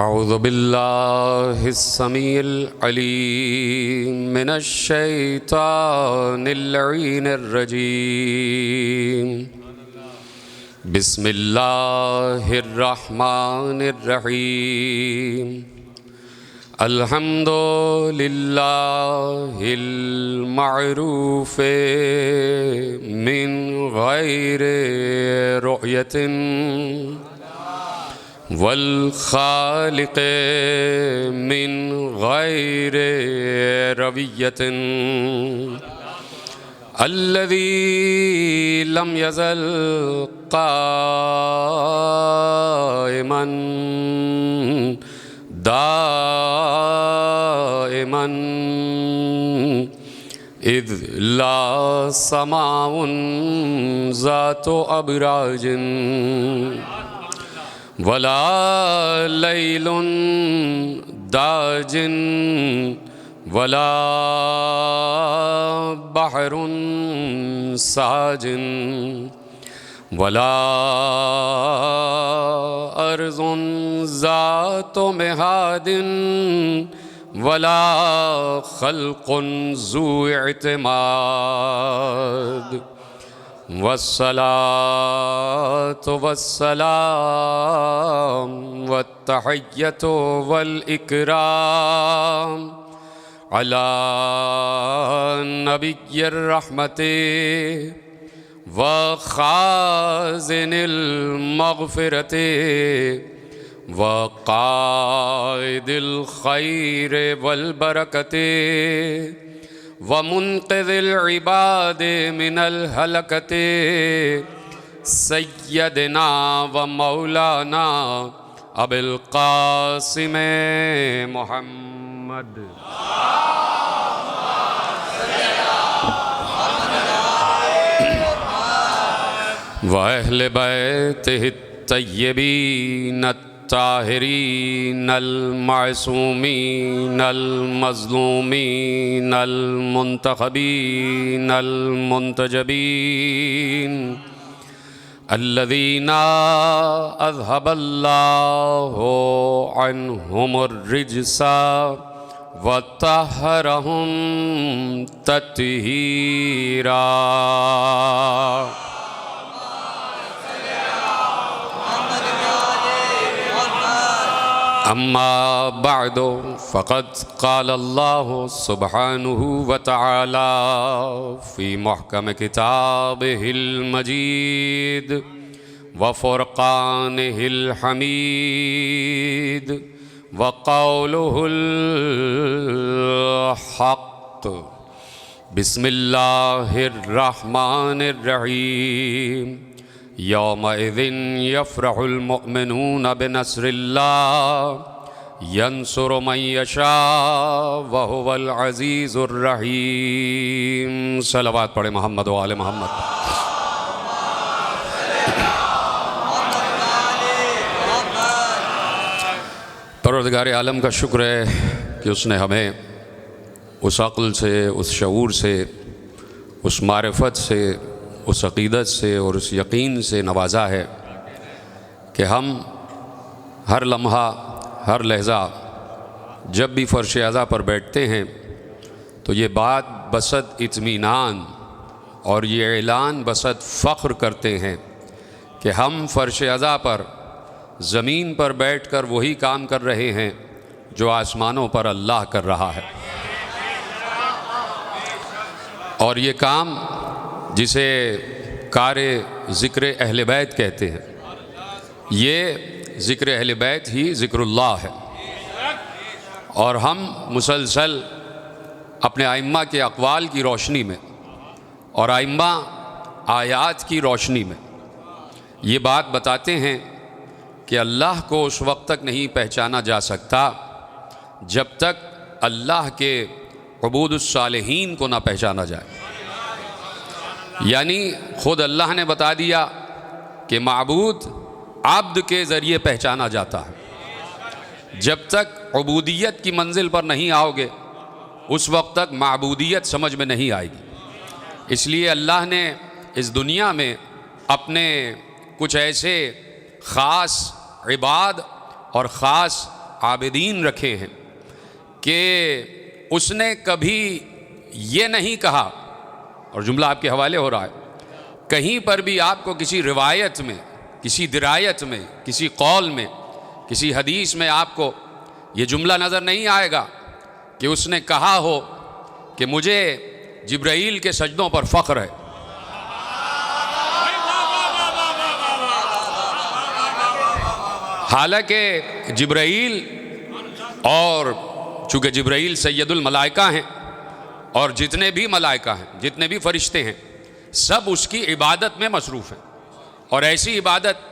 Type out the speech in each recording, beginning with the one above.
अऊज़ु बिल्लाहिस्समीइल अलीम मिनश्शैतानिर रजीम। बिस्मिल्लाहिर रहमानिर रहीम। अल्हम्दुलिल्लाहिल मअरूफ़े मिन गैरि रुयतिन वल खालिक़े मिन गैरि रवियतिन अल्लज़ी लम यज़ल क़ाइमन दाइमन इज़ ला समाउन ज़ातु अबराजिन वला लैलुन दाजिन वला बहरुन साजिन वला अर्ज़ुन ज़ातु मिहादिन वला खल्क़ुन ज़ू इत्माद वस्सलातु वस्सलाम वत्तहिय्यतु वल इकराम अला नबिय्यिर रहमति व खाज़िनिल मग़फ़िरति व क़ाइदिल खैर वल बरकति व मुन्क़िज़िल इबाद मिनल हलकति सय्यदना व मौलाना अबुल क़ासिम मुहम्मद व अहले बैतिहि तय्यबीन ताहिरीन अल मासूमीन अल मज़लूमीन अल मुंतखबीन अल मुंतजबीन अल्लज़ीना अज़हबल्लाहु अन्हुमुर रिज्सा व तहरहुम तत्हीरा। अम्मा बअदु फ़क़द क़ाल अल्लाहु सुब्हानहु व तआला फ़ी मुहकम किताबिहिल मजीद व फ़ुरक़ानिहिल हमीद व क़ौलुहुल हक़्क़। बिस्मिल्लाहिर रहमानिर रहीम। यौमइज़िन यफ़रहुल मुअमिनून बिनस्रिल्लाह यंसुरु मन यशा व हुवल अज़ीज़ुर रहीम। सलवात पढ़े मोहम्मद व आले मोहम्मद। परवरदिगार आलम का शुक्र है कि उसने हमें उस अक़्ल से, उस शऊर से, उस मारिफत से, उस अक़ीदत से और उस यकीन से नवाज़ा है कि हम हर लम्हा, हर लहज़ा जब भी फ़र्श अज़ा पर बैठते हैं तो ये बात बसत इत्मीनान और ये ऐलान बसत फ़ख्र करते हैं कि हम फ़र्श अज़ा पर ज़मीन पर बैठकर वही काम कर रहे हैं जो आसमानों पर अल्लाह कर रहा है। और ये काम जिसे कार ज़िक्र अहले बैत कहते हैं, ये ज़िक्र अहले बैत ही ज़िक्रुल्लाह है। और हम मुसलसल अपने आइम्मा के अक़वाल की रोशनी में और आइम्मा आयात की रोशनी में ये बात बताते हैं कि अल्लाह को उस वक्त तक नहीं पहचाना जा सकता जब तक अल्लाह के अबूदुस सालिहीन को ना पहचाना जाए। यानी ख़ुद अल्लाह ने बता दिया कि माबूद आब्द के ज़रिए पहचाना जाता है। जब तक उबूदियत की मंजिल पर नहीं आओगे उस वक्त तक माबूदियत समझ में नहीं आएगी। इसलिए अल्लाह ने इस दुनिया में अपने कुछ ऐसे ख़ास इबाद और ख़ास आबिदीन रखे हैं कि उसने कभी ये नहीं कहा, और जुमला आपके हवाले हो रहा है, कहीं पर भी आपको किसी रिवायत में, किसी दिरायत में, किसी कौल में, किसी हदीस में आपको ये जुमला नज़र नहीं आएगा कि उसने कहा हो कि मुझे जिब्राईल के सजदों पर फ़ख्र है। हालांकि जिब्राईल, और चूँकि जिब्राईल सैयदुल मलाइका हैं और जितने भी मलाइका हैं, जितने भी फरिश्ते हैं, सब उसकी इबादत में मसरूफ़ हैं, और ऐसी इबादत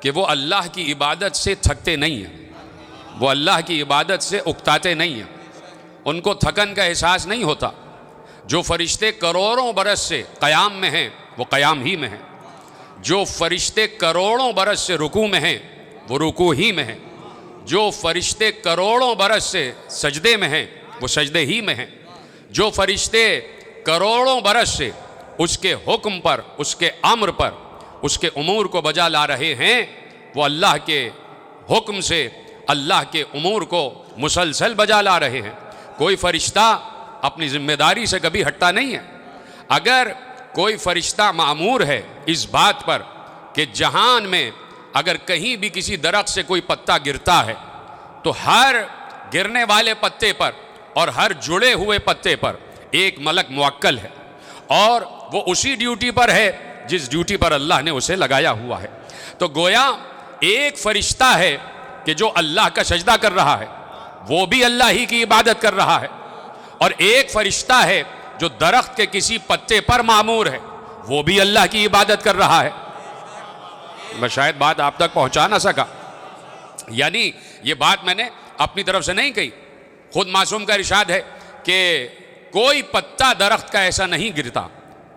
कि वो अल्लाह की इबादत से थकते नहीं हैं, वो अल्लाह की इबादत से उकताते नहीं हैं, उनको थकन का एहसास नहीं होता। जो फरिश्ते करोड़ों बरस से क़याम में हैं वो क़याम ही में हैं, जो फरिश्ते करोड़ों बरस से रुकू में हैं वो रुकू ही में हैं, जो फरिश्ते करोड़ों बरस से सजदे में हैं वो सजदे ही में हैं, जो फरिश्ते करोड़ों बरस से उसके हुक्म पर, उसके अम्र पर, उसके उमूर को बजा ला रहे हैं, वो अल्लाह के हुक्म से अल्लाह के उमूर को मुसलसल बजा ला रहे हैं। कोई फरिश्ता अपनी ज़िम्मेदारी से कभी हटता नहीं है। अगर कोई फरिश्ता मामूर है इस बात पर कि जहान में अगर कहीं भी किसी दरख्त से कोई पत्ता गिरता है तो हर गिरने वाले पत्ते पर और हर जुड़े हुए पत्ते पर एक मलक मुवक्कल है, और वो उसी ड्यूटी पर है जिस ड्यूटी पर अल्लाह ने उसे लगाया हुआ है। तो गोया एक फरिश्ता है कि जो अल्लाह का सजदा कर रहा है, वो भी अल्लाह ही की इबादत कर रहा है, और एक फरिश्ता है जो दरख्त के किसी पत्ते पर मामूर है, वो भी अल्लाह की इबादत कर रहा है। मैं शायद बात आप तक पहुंचा ना सका, यानी ये बात मैंने अपनी तरफ से नहीं कही, खुद मासूम का इरशाद है कि कोई पत्ता दरख्त का ऐसा नहीं गिरता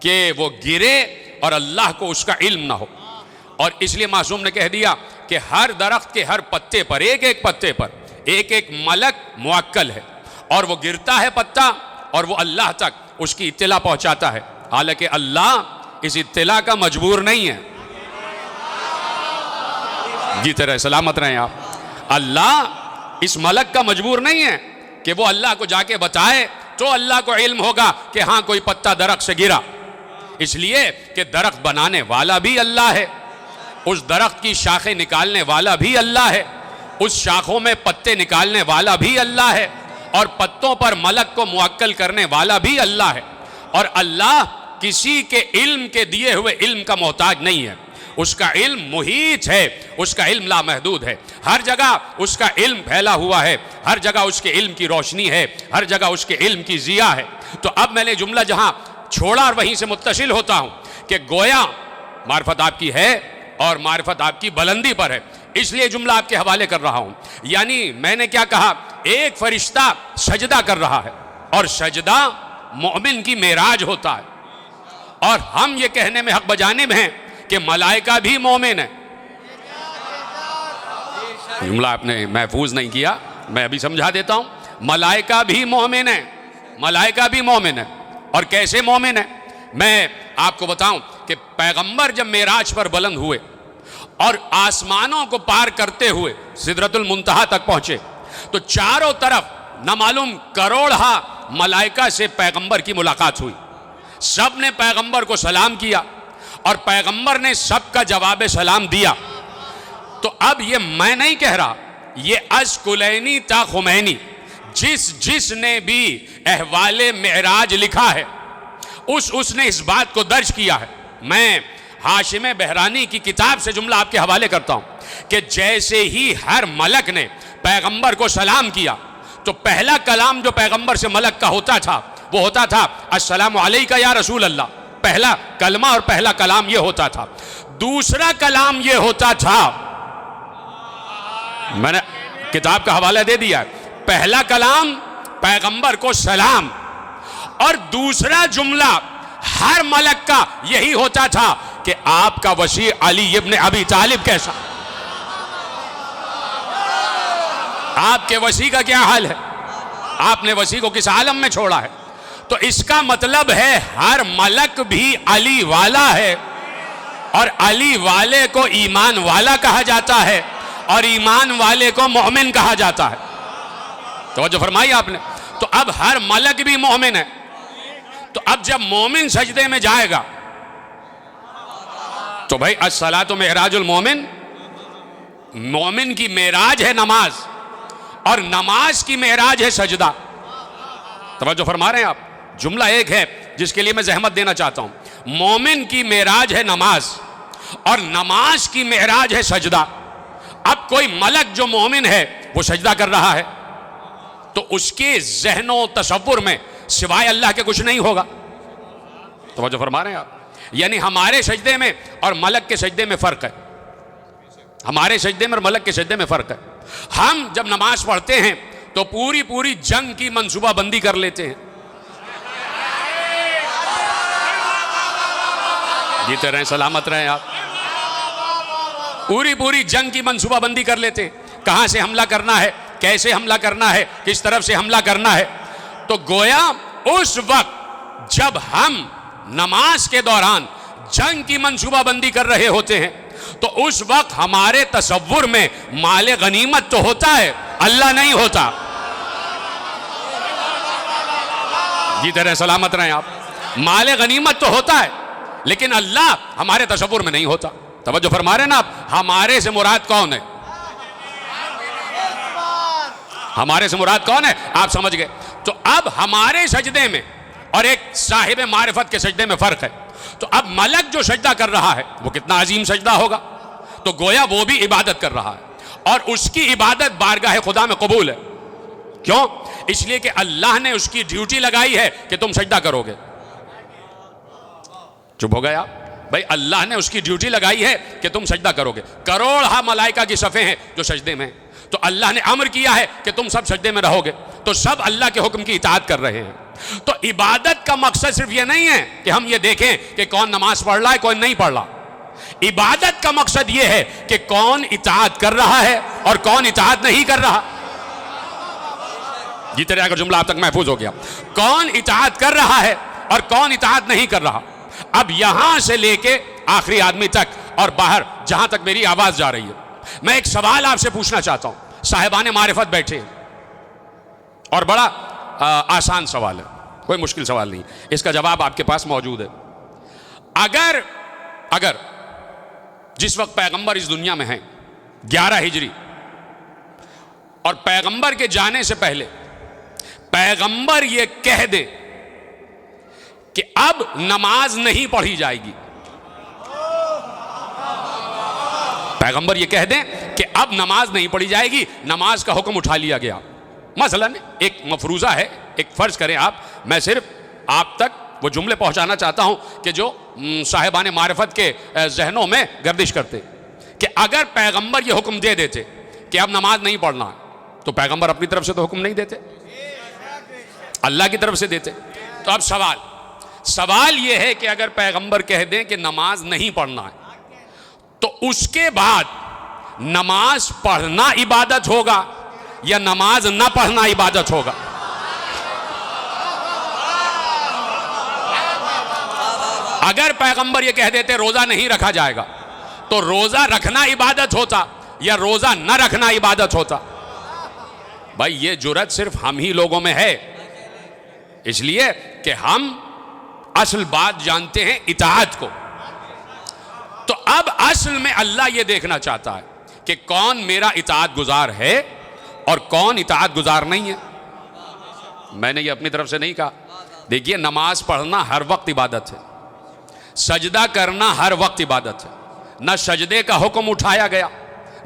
कि वो गिरे और अल्लाह को उसका इल्म ना हो, और इसलिए मासूम ने कह दिया कि हर दरख्त के हर पत्ते पर, एक एक पत्ते पर एक एक मलक मुवक्कल है, और वो गिरता है पत्ता और वो अल्लाह तक उसकी इत्तिला पहुंचाता है। हालांकि अल्लाह इस इत्तिला का मजबूर नहीं है। जी तरह सलामत रहें आप। अल्लाह इस मलक का मजबूर नहीं है कि वो अल्लाह को जाके बताए तो अल्लाह को इल्म होगा कि हाँ कोई पत्ता दरख्त से गिरा, इसलिए कि दरख्त बनाने वाला भी अल्लाह है, उस दरख्त की शाखें निकालने वाला भी अल्लाह है, उस शाखों में पत्ते निकालने वाला भी अल्लाह है, और पत्तों पर मलक को मुवक्कल करने वाला भी अल्लाह है। और अल्लाह किसी के इल्म के दिए हुए इल्म का मोहताज नहीं है, उसका इल्म मुहीत है, उसका इल्म लामहदूद है, हर जगह उसका इल्म फैला हुआ है, हर जगह उसके इल्म की रोशनी है, हर जगह उसके इल्म की जिया है। तो अब मैंने जुमला जहां छोड़ा और वहीं से मुत्तसिल होता हूं कि गोया मार्फत आपकी है और मार्फत आपकी बुलंदी पर है, इसलिए जुमला आपके हवाले कर रहा हूं। यानी मैंने क्या कहा, एक फरिश्ता सजदा कर रहा है, और सजदा मोमिन की मेराज होता है, और हम ये कहने में हक बजाने में हैं कि मलाइका भी मोमिन है। जुमला आपने महफूज नहीं किया, मैं अभी समझा देता हूं। मलाइका भी मोमिन है, मलाइका भी मोमिन है। और कैसे मोमिन है मैं आपको बताऊं कि पैगंबर जब मेराज पर बुलंद हुए और आसमानों को पार करते हुए सिदरतुल मुंतहा तक पहुंचे, तो चारों तरफ न मालूम करोड़ा मलाइका से पैगंबर की मुलाकात हुई। सब ने पैगंबर को सलाम किया और पैगंबर ने सबका जवाब सलाम दिया। तो अब ये मैं नहीं कह रहा, ये अज़कुलैनी ता खुमैनी जिसने भी अहवाले मेराज लिखा है उसने इस बात को दर्ज किया है। मैं हाशिम बहरानी की किताब से जुमला आपके हवाले करता हूं कि जैसे ही हर मलक ने पैगंबर को सलाम किया तो पहला कलाम जो पैगंबर से मलक का होता था वो होता था अस्सलामु अलैका या रसूल अल्लाह। पहला कलमा और पहला कलाम ये होता था। दूसरा कलाम ये होता था, मैंने किताब का हवाला दे दिया, पहला कलाम पैगंबर को सलाम, और दूसरा जुमला हर मलक का यही होता था कि आपका वसी अली इब्न अबी तालिब कैसा, आपके वसी का क्या हाल है, आपने वसी को किस आलम में छोड़ा है। तो इसका मतलब है हर मलक भी अली वाला है, और अली वाले को ईमान वाला कहा जाता है और ईमान वाले को मोमिन कहा जाता है। तवज्जो फरमाई आपने। तो अब हर मलक भी मोमिन है। तो अब जब मोमिन सजदे में जाएगा तो भाई अस्सलातु मेराजुल मोमिन, मोमिन की मेराज है नमाज, और नमाज की मेराज है सजदा। तवज्जो फरमा रहे हैं आप। जुमला एक है जिसके लिए मैं जहमत देना चाहता हूं। मोमिन की मेराज है नमाज और नमाज की मेराज है सजदा। अब कोई मलक जो मोमिन है वो सजदा कर रहा है तो उसके ज़हनो तसव्वुर में सिवाय अल्लाह के कुछ नहीं होगा। तवज्जो फरमा रहे हैं आप। यानी हमारे सजदे में और मलक के सजदे में फ़र्क है। हमारे सजदे में और मलक के सजदे में फ़र्क है। हम जब नमाज पढ़ते हैं तो पूरी पूरी जंग की मंसूबाबंदी कर लेते हैं। जीते रहें, सलामत रहें आप। पूरी पूरी जंग की मंसूबाबंदी कर लेते हैं, कहां से हमला करना है, कैसे हमला करना है, किस तरफ से हमला करना है। तो गोया उस वक्त जब हम नमाज के दौरान जंग की मंसूबाबंदी कर रहे होते हैं तो उस वक्त हमारे तसव्वुर में माले गनीमत तो होता है, अल्लाह नहीं होता। जीते रहे, सलामत रहें आप। माले गनीमत तो होता है लेकिन अल्लाह हमारे तसव्वुर में नहीं होता। तवज्जो फरमा रहे ना आप। हमारे से मुराद कौन है? हमारे से मुराद कौन है आप समझ गए। तो अब हमारे सजदे में और एक साहिब मारिफत के सजदे में फर्क है। तो अब मलक जो सजदा कर रहा है वो कितना अजीम सजदा होगा। तो गोया वो भी इबादत कर रहा है और उसकी इबादत बारगाह खुदा में कबूल है। क्यों? इसलिए कि अल्लाह ने उसकी ड्यूटी लगाई है कि तुम सजदा करोगे। चुप हो गया भाई। अल्लाह ने उसकी ड्यूटी लगाई है कि तुम सजदा करोगे। करोड़ मलाइका की सफ़े हैं जो सजदे में हैं। तो अल्लाह ने अम्र किया है कि तुम सब सजदे में रहोगे। तो सब अल्लाह के हुक्म की इताअत कर रहे हैं। तो इबादत का मकसद सिर्फ ये नहीं है कि हम ये देखें कि कौन नमाज पढ़ रहा है कौन नहीं पढ़ रहा। इबादत का मकसद ये है कि कौन इताअत कर रहा है और कौन इताअत नहीं कर रहा। जीते रहे, अगर जुमला आप तक महफूज हो गया। कौन इताअत कर रहा है और कौन इताअत नहीं कर रहा। अब यहां से लेके आखिरी आदमी तक और बाहर जहां तक मेरी आवाज जा रही है, मैं एक सवाल आपसे पूछना चाहता हूं। साहिबाने मारिफत बैठे हैं और बड़ा आसान सवाल है, कोई मुश्किल सवाल नहीं। इसका जवाब आपके पास मौजूद है। अगर जिस वक्त पैगंबर इस दुनिया में हैं 11 हिजरी और पैगंबर के जाने से पहले पैगंबर ये कह दे कि अब नमाज नहीं पढ़ी जाएगी, पैगंबर ये कह दें कि अब नमाज नहीं पढ़ी जाएगी, नमाज का हुक्म उठा लिया गया। मसलन एक मफरूज़ा है, एक फ़र्ज़ करें आप, मैं सिर्फ आप तक वो जुमले पहुंचाना चाहता हूं कि जो साहिबाने मारिफत के जहनों में गर्दिश करते कि अगर पैगंबर ये हुक्म दे देते कि अब नमाज नहीं पढ़ना, तो पैगंबर अपनी तरफ से तो हुक्म नहीं देते, अल्लाह की तरफ से देते। तो अब सवाल ये है कि अगर पैगंबर कह दें कि नमाज नहीं पढ़ना है तो उसके बाद नमाज पढ़ना इबादत होगा या नमाज ना पढ़ना इबादत होगा? अगर पैगंबर ये कह देते रोजा नहीं रखा जाएगा तो रोजा रखना इबादत होता या रोजा न रखना इबादत होता? भाई ये जुर्रत सिर्फ हम ही लोगों में है, इसलिए कि हम असल बात जानते हैं इताअत को। तो अब असल में अल्लाह ये देखना चाहता है कि कौन मेरा इताअत गुजार है और कौन इताअत गुजार नहीं है। मैंने ये अपनी तरफ से नहीं कहा। देखिए, नमाज पढ़ना हर वक्त इबादत है, सजदा करना हर वक्त इबादत है। ना सजदे का हुक्म उठाया गया,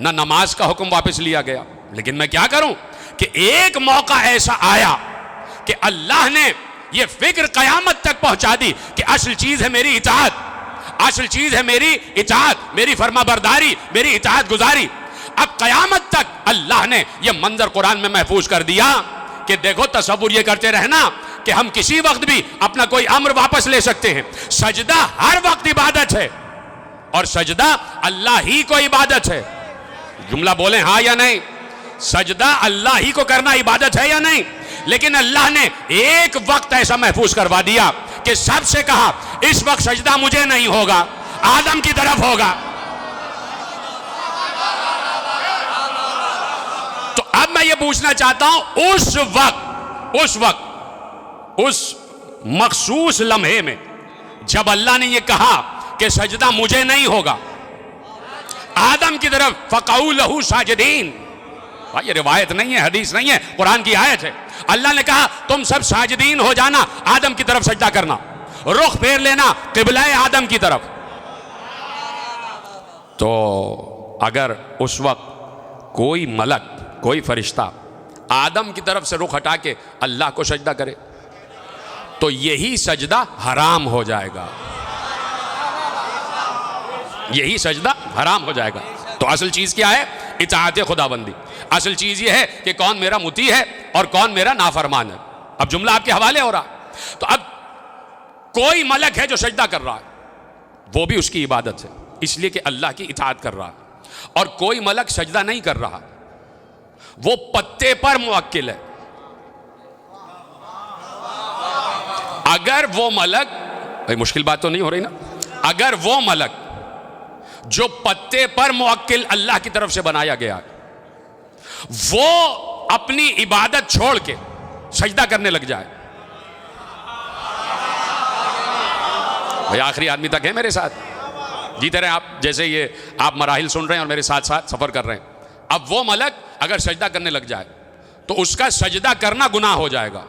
ना नमाज का हुक्म वापस लिया गया। लेकिन मैं क्या करूं कि एक मौका ऐसा आया कि अल्लाह ने ये फिक्र कयामत तक पहुंचा दी कि असल चीज है मेरी इताअत, असल चीज है मेरी इताअत, मेरी फरमाबरदारी, मेरी इताअत गुजारी। अब कयामत तक अल्लाह ने यह मंजर कुरान में महफूज कर दिया कि देखो, तसव्वुर ये करते रहना कि हम किसी वक्त भी अपना कोई अम्र वापस ले सकते हैं। सजदा हर वक्त इबादत है और सजदा अल्लाह ही को इबादत है। जुमला बोले हाँ या नहीं? सजदा अल्लाह ही को करना इबादत है या नहीं? लेकिन अल्लाह ने एक वक्त ऐसा महफूज करवा दिया कि सबसे कहा इस वक्त सजदा मुझे नहीं होगा, आदम की तरफ होगा। तो अब मैं यह पूछना चाहता हूं, उस वक्त उस मखसूस लम्हे में जब अल्लाह ने यह कहा कि सजदा मुझे नहीं होगा, आदम की तरफ फ़क़ऊ लहू साजिदीन, भाई ये रिवायत नहीं है, हदीस नहीं है, कुरान की आयत है। अल्लाह ने कहा तुम सब साजिदीन हो जाना, आदम की तरफ सजदा करना, रुख फेर लेना क़िबला आदम की तरफ। तो अगर उस वक्त कोई मलक, कोई फरिश्ता आदम की तरफ से रुख हटा के अल्लाह को सजदा करे तो यही सजदा हराम हो जाएगा, यही सजदा हराम हो जाएगा। तो असल चीज क्या है? इताअत खुदाबंदी। असल चीज यह है कि कौन मेरा मुती है और कौन मेरा नाफरमान है। अब जुमला आपके हवाले हो रहा। तो अब कोई मलक है जो सजदा कर रहा है, वो भी उसकी इबादत है, इसलिए कि अल्लाह की इताअत कर रहा है। और कोई मलक सजदा नहीं कर रहा, वो पत्ते पर मुवक्किल है। अगर वो मलक, भाई मुश्किल बात तो नहीं हो रही ना, अगर वो मलक जो पत्ते पर मुवक्किल अल्लाह की तरफ से बनाया गया है, वो अपनी इबादत छोड़ के सजदा करने लग जाए, भाई आखिरी आदमी तक है मेरे साथ, जीते रहे आप, जैसे ये आप मराहिल सुन रहे हैं और मेरे साथ साथ सफर कर रहे हैं। अब वो मलक अगर सजदा करने लग जाए तो उसका सजदा करना गुनाह हो जाएगा।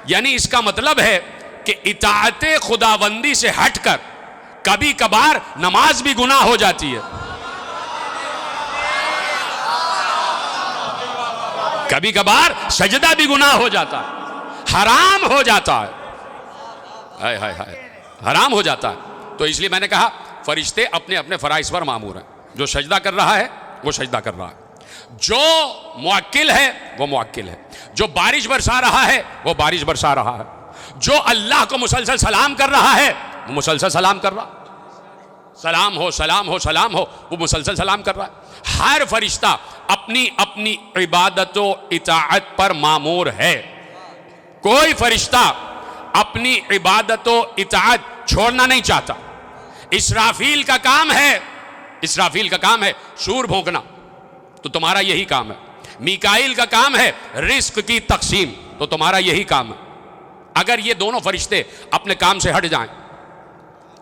यानी इसका मतलब है कि इताअते खुदाबंदी से हटकर कभी कभार नमाज भी गुनाह हो जाती है, कभी कभार सजदा भी गुनाह हो जाता है, हराम हो जाता है, हाय हाय हाय, हराम हो जाता है। तो इसलिए मैंने कहा फरिश्ते अपने अपने फराइज पर मामूर हैं। जो सजदा कर रहा है वो सजदा कर रहा है, जो मुवक्किल है वो मुवक्किल है, जो बारिश बरसा रहा है वो बारिश बरसा रहा है, जो अल्लाह को मुसलसल सलाम कर रहा है वो मुसलसल सलाम कर रहा, सलाम हो सलाम हो सलाम हो, वो मुसलसल सलाम कर रहा है। हर फरिश्ता अपनी अपनी इबादत व इताअत पर मामूर है। कोई फरिश्ता अपनी इबादत व इताअत छोड़ना नहीं चाहता। इसराफील का काम है, इसराफील का काम है सूर भोंकना, तो तुम्हारा यही काम है। मीकाईल का काम है रिस्क की तकसीम, तो तुम्हारा यही काम है। अगर ये दोनों फरिश्ते अपने काम से हट जाएं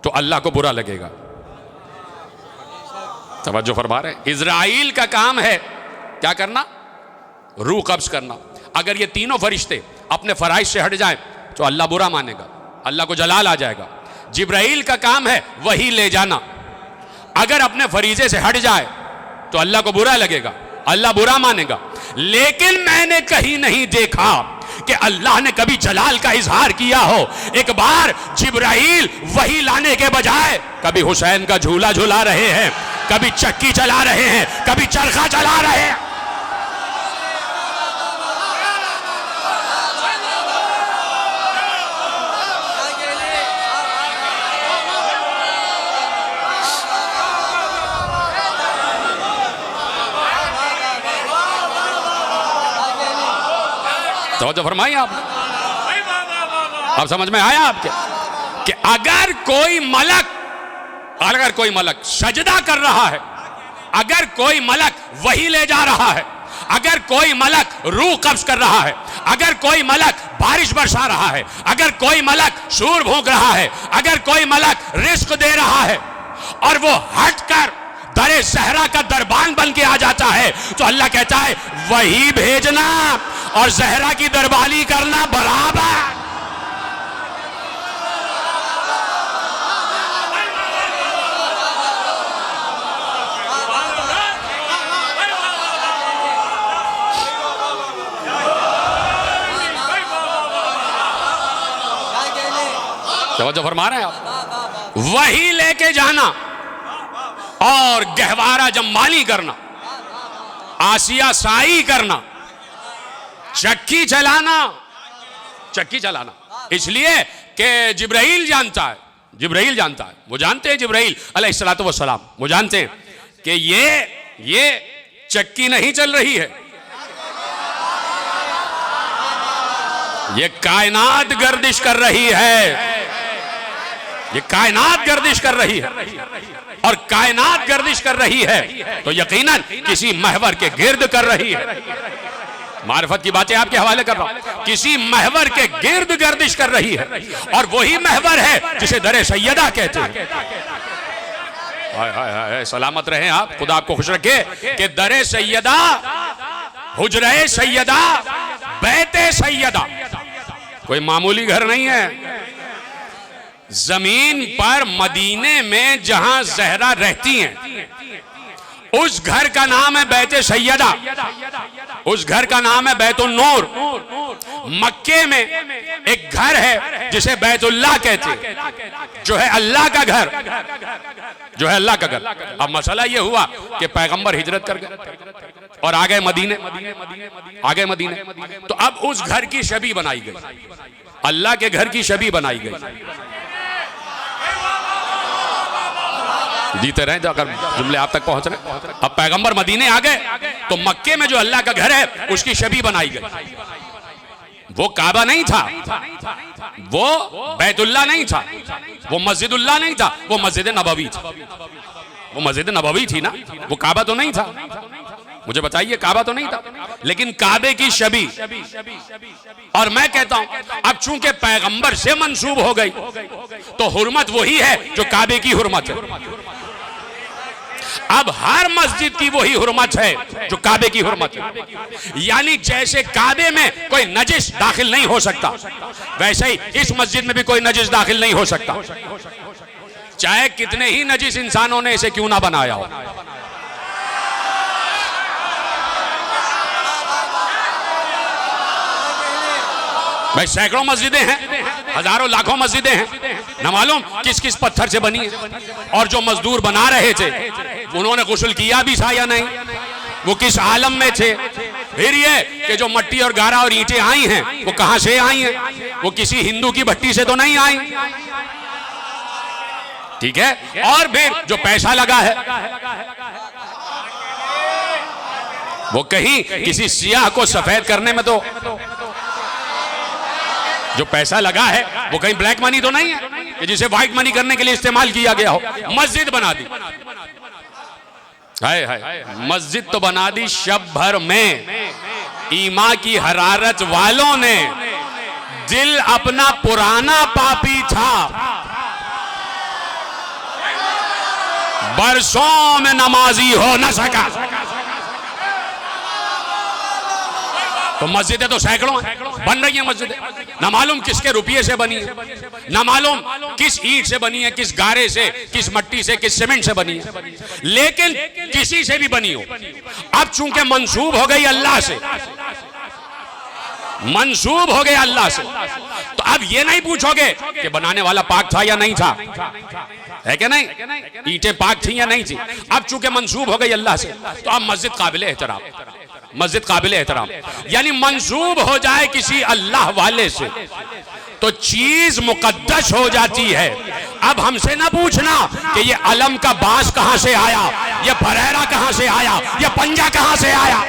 तो अल्लाह को बुरा लगेगा। तवज्जो फरमा रहे हैं। इज़राइल का काम है क्या करना? रूह कब्ज करना। अगर ये तीनों फरिश्ते अपने फराइज से हट जाएं तो अल्लाह बुरा मानेगा, अल्लाह को जलाल आ जाएगा। जिब्राइल का काम है वही ले जाना, अगर अपने फरीजे से हट जाए तो अल्लाह को बुरा लगेगा, अल्लाह बुरा मानेगा। लेकिन मैंने कहीं नहीं देखा कि अल्लाह ने कभी जलाल का इजहार किया हो। एक बार जिब्राइल वही लाने के बजाय कभी हुसैन का झूला झुला रहे हैं, कभी चक्की चला रहे हैं, कभी चरखा चला रहे हैं। तो फरमाइए आप समझ में आया आपके कि अगर कोई मलक सजदा कर रहा है, अगर कोई मलक वही ले जा रहा है, अगर कोई मलक रूह कब्ज कर रहा है, अगर कोई मलक बारिश बरसा रहा है, अगर कोई मलक सूर भोंक रहा है, अगर कोई मलक रिस्क दे रहा है और वो हटकर दरे सहरा का दरबान बन के आ जाता है, तो अल्लाह कहता है वही भेजना और जहरा की दरबानी करना बराबर। जो फरमा रहे हैं आप, वही लेके जाना और गहवारा जम्माली करना, आसिया साई करना, चक्की चलाना, चक्की चलाना। इसलिए कि जिब्राइल जानता है, जिब्राइल जानता है, वो जानते हैं जिब्राइल अलैहिस्सलातु वस्सलाम, वो जानते हैं कि ये चक्की नहीं चल रही है, ये कायनात गर्दिश कर रही है, ये कायनात गर्दिश कर रही है, और कायनात गर्दिश कर रही है तो यकीनन किसी महवर के गिर्द कर रही है। मारिफत की बातें आपके हवाले कर रहा हूं। किसी महवर के गिर्द गर्दिश कर रही है, और वही महवर है जिसे दरे सैयदा कहते हैं। हाय हाय हाय, सलामत रहें आप, खुदा आपको खुश रखे कि दरे सैयदा, हुजरे सैयदा, बैते सैयदा कोई मामूली घर नहीं है। जमीन पर मदीने में जहां जहरा रहती हैं, उस घर का नाम है बैते सैयदा, उस घर का नाम है बैतुन नूर। मक्के में एक घर है जिसे बैतुल्लाह कहते हैं, जो है अल्लाह का घर, जो है अल्लाह का घर। अब मसला यह हुआ कि पैगंबर हिजरत कर गए और आ गए मदीने, आ गए मदीने, तो अब उस घर की छवि बनाई गई, अल्लाह के घर की छवि बनाई गई। जीते रहे तो अगर जुमले आप तक पहुंच रहे। अब पैगंबर मदीने आ गए तो मक्के में जो अल्लाह का घर है उसकी छवि बनाई गई। वो काबा नहीं था, वो बैतुल्लाह नहीं था, वो मस्जिदुल्लाह नहीं था, वो मस्जिद नबवी था। वो मस्जिद नबवी थी ना, वो काबा तो नहीं था। मुझे बताइए, काबा तो नहीं था, लेकिन काबे की छवि। और मैं कहता हूं अब चूंकि पैगंबर से मंसूब हो गई तो हुर्मत वही है जो काबे की हुर्मत है। अब हर मस्जिद की वही हुर्मत है जो काबे की हुर्मत है। यानी जैसे काबे में कोई नजिस दाखिल नहीं हो सकता, वैसे ही इस मस्जिद में भी कोई नजिस दाखिल नहीं हो सकता, चाहे कितने ही नजिस इंसानों ने इसे क्यों ना बनाया हो। भाई सैकड़ों मस्जिदें हैं, हजारों लाखों मस्जिदें हैं, न मालूम किस किस पत्थर से बनी है। और जो मजदूर बना रहे थे उन्होंने गुस्ल किया भी था या नहीं, वो किस आलम में थे। फिर ये कि जो मट्टी और गारा और ईंटें आई हैं वो कहां से आई हैं, वो किसी हिंदू की भट्टी से तो नहीं आई, ठीक है। और फिर जो पैसा लगा है वो कहीं किसी सियाह को सफेद करने में, तो जो पैसा लगा है वो कहीं ब्लैक मनी तो नहीं है कि जिसे व्हाइट मनी करने के लिए इस्तेमाल किया गया हो। मस्जिद बना दी, हाय हाय, मस्जिद तो बना दी शब भर में। ईमा की हरारत वालों ने, दिल अपना पुराना पापी था, बरसों में नमाजी हो न सका। तो मस्जिदें तो सैकड़ों बन रही हैं मस्जिदें, न मालूम किसके रुपये से बनी है, न मालूम किस ईंट से बनी है, किस गारे से, किस मट्टी से, किस सीमेंट से बनी है, लेकिन किसी से भी बनी हो। अब चूंकि मंसूब हो गई अल्लाह से, मंसूब हो गया अल्लाह से, तो अब ये नहीं पूछोगे कि बनाने वाला पाक था या नहीं था, है कि नहीं, ईंटें पाक थी या नहीं थी। अब चूंकि मंसूब हो गई अल्लाह से तो अब मस्जिद काबिल एहतराम, मस्जिद काबिल एहतराम। यानी मंसूब हो जाए किसी अल्लाह वाले से तो चीज मुकद्दस हो जाती है। अब हमसे ना पूछना कि ये अलम का बांस कहां से आया, ये फरेरा कहां से आया, ये पंजा कहां से आया।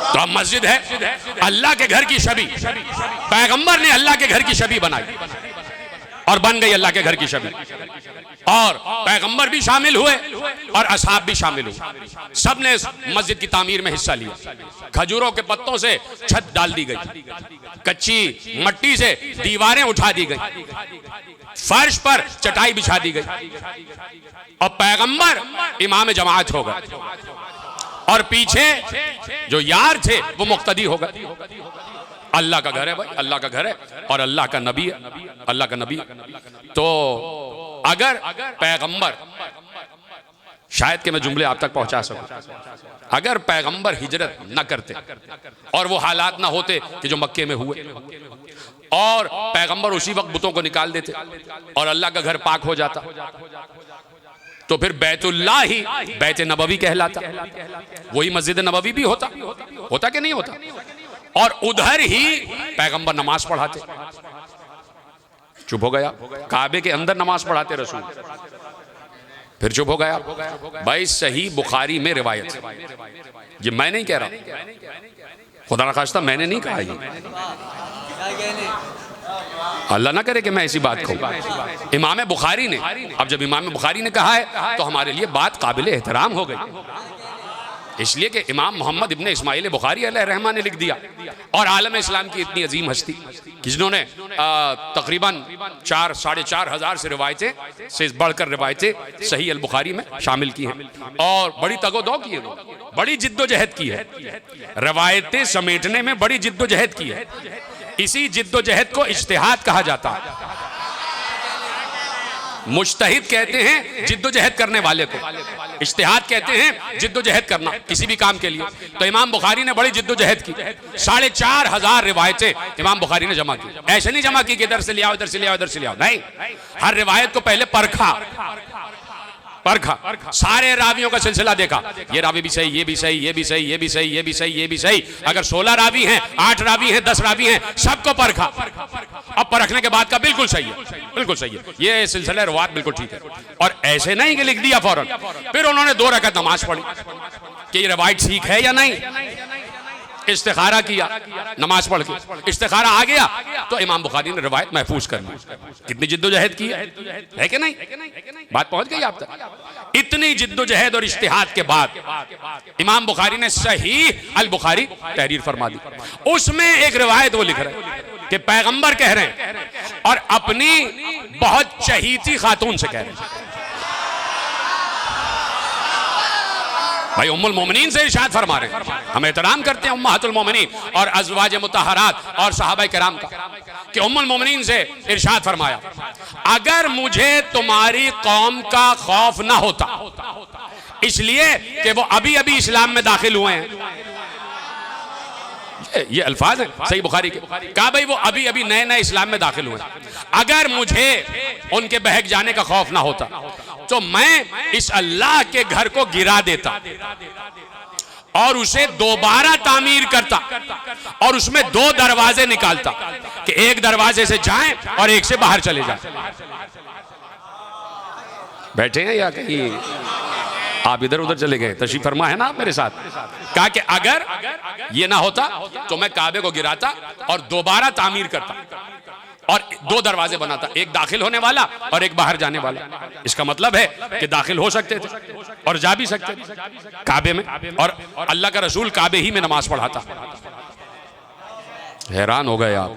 तो अब मस्जिद है अल्लाह के घर की छवि, पैगंबर ने अल्लाह के घर की छवि बनाई और बन गई अल्लाह के घर की छवि। और पैगंबर भी शामिल हुए और असहाब भी शामिल हुए, सब ने मस्जिद की तामीर में हिस्सा लिया। खजूरों के पत्तों से छत डाल दी गई, कच्ची मट्टी से दीवारें उठा दी गई, फर्श पर चटाई बिछा दी गई, और पैगंबर इमाम जमात हो गए और पीछे जो यार थे वो मुक्तदी हो गए। अल्लाह का घर है भाई, अल्लाह का घर है और अल्लाह का नबी है, अल्लाह का नबी। तो अगर पैगंबर, शायद कि मैं जुमले आप तक पहुंचा सकूं, अगर पैगंबर हिजरत न करते और वो हालात ना होते कि जो मक्के में हुए, और पैगंबर उसी वक्त बुतों को निकाल देते और अल्लाह का घर पाक हो जाता, तो फिर बैतुल्लाह ही बैत नबवी कहलाता, वही मस्जिद नबवी भी होता, होता कि नहीं होता। और उधर ही पैगंबर नमाज पढ़ाते। चुप हो गया, काबे के अंदर नमाज पढ़ाते रसूल, फिर चुप हो गया। भाई सही बुखारी में रिवायत, ये मैं नहीं कह रहा, खुदा न खास्ता मैंने नहीं कहा ये, अल्लाह ना करे कि मैं ऐसी बात कहूँ, इमाम बुखारी ने। अब जब इमाम बुखारी ने कहा है तो हमारे लिए बात काबिल एहतराम हो गई, इसलिए कि इमाम मोहम्मद इब्ने इस्माइल बुखारी अलैहिर्रहमा ने लिख दिया। और आलम इस्लाम की इतनी अजीम हस्ती जिन्होंने तकरीबन 4-4,500 से रिवायतें से बढ़कर रिवायतें सही अल बुखारी में शामिल की हैं, और बड़ी तगोदो की है, बड़ी जिद्दोजहद की है, रिवायतें समेटने में बड़ी जिद्दोजहद की है। इसी जिद्दोजहद को इज्तिहाद कहा जाता है। मुज्तहिद कहते हैं जिद्दोजहद करने वाले को, इज्तिहाद कहते हैं जिद्दोजहद करना किसी भी काम के लिए। तो इमाम बुखारी ने बड़ी जिद्दोजहद की, 4,500 रिवायतें इमाम बुखारी ने जमा की। ऐसे नहीं जमा की कि इधर से ले आओ, इधर से ले आओ, इधर से ले आओ, नहीं, हर रिवायत को पहले परखा, सारे रावियों का सिलसिला देखा, ये रावी भी सही, ये भी सही, ये भी सही, ये भी सही, ये भी सही, ये भी सही। अगर 16 रावी हैं, 8 रावी हैं, 10 रावी हैं, सबको परखा। अब परखने के बाद का बिल्कुल सही है, बिल्कुल सही है, ये सिलसिला रिवायत बिल्कुल ठीक है। और ऐसे नहीं कि लिख दिया फौरन, फिर उन्होंने 2 रकात नमाज पढ़ी कि ये रिवायत ठीक है या नहीं, इस्तिखारा किया, नमाज पढ़ के इस्तिखारा आ गया तो इमाम बुखारी ने रिवायत महफूज कर ली। कितनी जिद्दोजहद की है कि नहीं? बात पहुंच गई आप तक? इतनी जिद्दोजहद और इज्तिहाद के बाद इमाम बुखारी ने सहीह अल बुखारी तहरीर फरमा दी। उसमें एक रिवायत वो लिख रहे हैं कि पैगंबर कह रहे हैं और अपनी बहुत चहीती खातून से कह रहे हैं। भाई उम्मुल मोमिनीन से इरशाद फरमा रहे हैं, हम एहतराम करते हैं उम्महातुल मोमिनीन और अज़वाज मुतहरात और सहाबा किराम का, कि उम्मुल मोमिनीन से इरशाद फरमाया, अगर मुझे तुम्हारी कौम का खौफ ना होता, इसलिए कि वो अभी अभी इस्लाम में दाखिल हुए हैं, ये अल्फाज हैं सही बुखारी के, कहा भाई वो अभी अभी नए नए इस्लाम में दाखिल हुए, अगर मुझे उनके बहक जाने का खौफ ना होता तो मैं इस अल्लाह के घर को गिरा देता और उसे दोबारा तामीर करता और उसमें 2 दरवाजे निकालता कि एक दरवाजे से जाएं और एक से बाहर चले जाएं। बैठे हैं या कहीं आप इधर उधर चले गए? तशरीफ फरमा है ना आप मेरे साथ? कहा कि अगर ये ना होता तो मैं काबे को गिराता और दोबारा तामीर करता और 2 दरवाजे बनाता, एक दाखिल होने वाला और एक बाहर जाने वाला। इसका मतलब है कि दाखिल हो सकते थे और जा भी सकते थे काबे में, और अल्लाह का रसूल काबे ही में नमाज पढ़ाता। हैरान हो गए आप,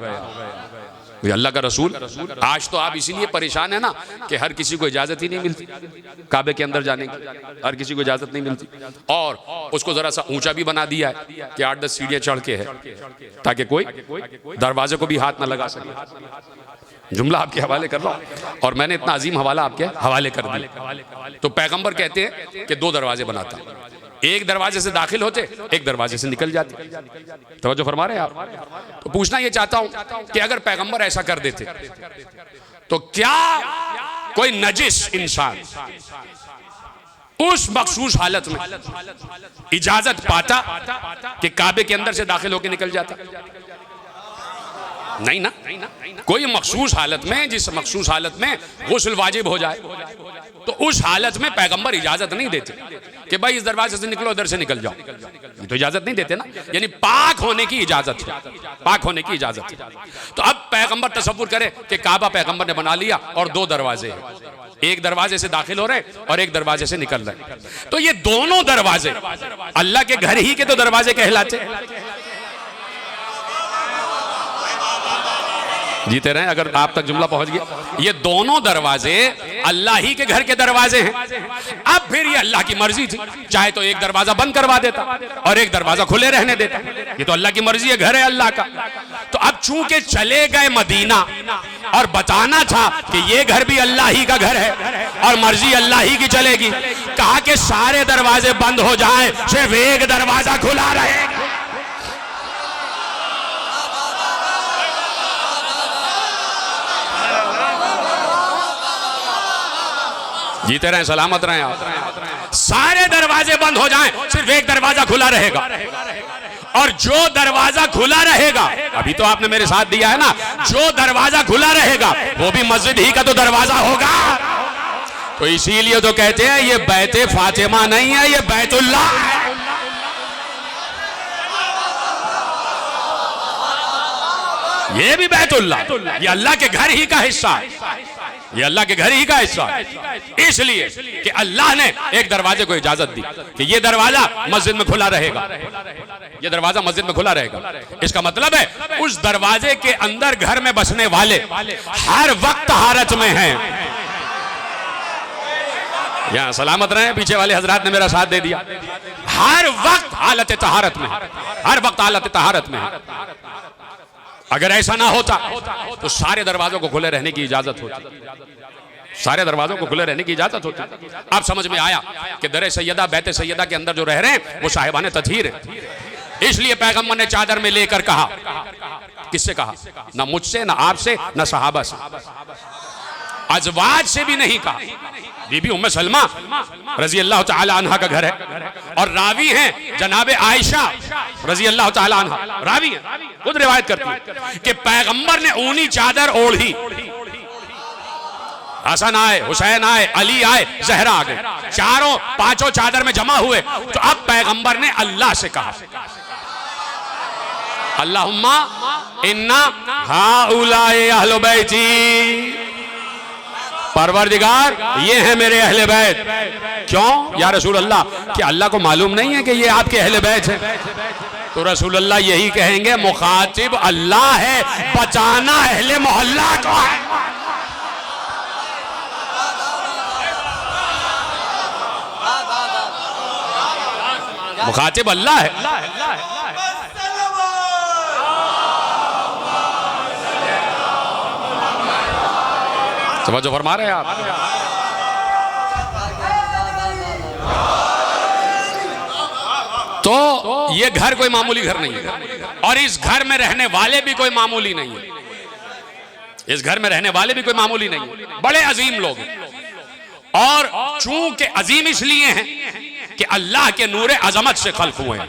अल्लाह का रसूल। आज तो आप इसीलिए परेशान है ना कि हर किसी को इजाजत ही नहीं मिलती काबे के अंदर जाने की, हर किसी को इजाजत नहीं मिलती, और उसको जरा सा ऊंचा भी बना दिया है कि 8-10 सीढ़ियां चढ़ के है ताकि कोई दरवाजे को भी हाथ ना लगा सके। जुमला आपके हवाले कर रहा हूं और मैंने इतना अजीम हवाला आपके हवाले कर दिया। तो पैगंबर कहते हैं कि 2 दरवाजे बनाता, एक दरवाजे से दाखिल होते, एक दरवाजे से निकल जाते। तवज्जो फरमा रहे हैं आप? तो पूछना ये चाहता हूं कि अगर पैगंबर ऐसा कर देते तो क्या कोई नजिस इंसान उस मखसूस हालत में इजाजत पाता कि काबे के अंदर से दाखिल होकर निकल जाता? नहीं ना। कोई मखसूस हालत में, जिस मखसूस हालत में गुस्ल वाजिब हो जाए, तो उस हालत में पैगंबर इजाजत नहीं देते कि भाई इस दरवाजे से निकलो, इधर से निकल जाओ। ये तो इजाजत नहीं देते ना, यानी पाक होने की इजाजत है, पाक होने की इजाजत है। तो अब पैगंबर तसव्वुर करे कि काबा पैगंबर ने बना लिया और 2 दरवाजे हैं, एक दरवाजे से दाखिल हो रहे और एक दरवाजे से निकल रहे, तो ये दोनों दरवाजे अल्लाह के घर ही के तो दरवाजे कहलाते। जीते रहे अगर आप तक जुमला पहुंच गया। ये दोनों दरवाजे अल्लाह ही के घर के दरवाजे हैं। अब फिर ये अल्लाह की मर्जी थी, चाहे तो एक दरवाजा बंद करवा देता और एक दरवाजा खुले रहने देता, ये तो अल्लाह की मर्जी है, घर है अल्लाह का। तो अब चूंकि चले गए मदीना और बताना था कि ये घर भी अल्लाह ही का घर है और मर्जी अल्लाह ही की चलेगी, कहा कि सारे दरवाजे बंद हो जाए, सिर्फ एक दरवाजा खुला रहेगा। जीते रहें, सलामत रहें आप। सारे दरवाजे बंद हो जाएं, सिर्फ एक दरवाजा खुला रहेगा, और जो दरवाजा खुला रहेगा, अभी तो आपने मेरे साथ दिया है ना, जो दरवाजा खुला रहेगा वो भी मस्जिद ही का तो दरवाजा होगा। तो इसीलिए तो कहते हैं ये बैते फातिमा नहीं है, ये बैतुल्लाह है। ये भी बैतुल्लाह, ये अल्लाह के घर ही का हिस्सा है, ये अल्लाह के घर ही का हिस्सा है। इसलिए कि अल्लाह ने एक दरवाजे को इजाजत दी कि ये दरवाजा मस्जिद में खुला रहेगा, ये दरवाजा मस्जिद में खुला रहेगा। इसका मतलब है उस दरवाजे के अंदर घर में बसने वाले हर वक्त तहारत में हैं। यहाँ सलामत रहे, पीछे वाले हजरात ने मेरा साथ दे दिया। हर वक्त हालत तहारत में, हर वक्त हालत तहारत में। अगर ऐसा ना होता तो सारे दरवाजों को खुले रहने की इजाजत होती, सारे दरवाजों को खुले रहने की इजाजत होती। अब समझ में आया कि दर सैयदा बैत सैयदा के अंदर जो रह रहे हैं वो साहिबाने तथहीर है। इसलिए पैगंबर ने चादर में लेकर कहा, किससे कहा? ना मुझसे, ना आपसे, ना सहाबा से, अजवाज से भी नहीं कहा। बीबी उम्मे सलमा रजी अल्लाह ताला अन्हा का घर है और रावी हैं जनाबे आयशा रजी अल्लाह ताला अन्हा, रावी हैं, खुद रिवायत करती है कि पैगंबर ने ऊनी चादर ओढ़ी, हसन आए, हुसैन आए, अली आए, जहरा आ गए, चारों पांचों चादर में जमा हुए। तो अब पैगंबर ने अल्लाह से कहा, अल्लाहुम्मा इन्ना हाउलाए अहले बैती, परवरदिगार ये है मेरे अहले बैत। क्यों या रसूल अल्लाह, कि अल्लाह को मालूम नहीं है कि ये आपके अहले बैत है? तो रसूल अल्लाह यही कहेंगे, मुखातिब अल्लाह है, बचाना अहले मोहल्ला को है। मुखातिब अल्लाह है। समझो फरमा रहे हैं आप। तो ये घर कोई मामूली घर नहीं है और इस घर में रहने वाले भी कोई मामूली नहीं है, इस घर में रहने वाले भी कोई मामूली नहीं है, बड़े अजीम लोग हैं। और चूंकि अजीम इसलिए हैं कि अल्लाह के नूरे अजमत से खल्क हुए हैं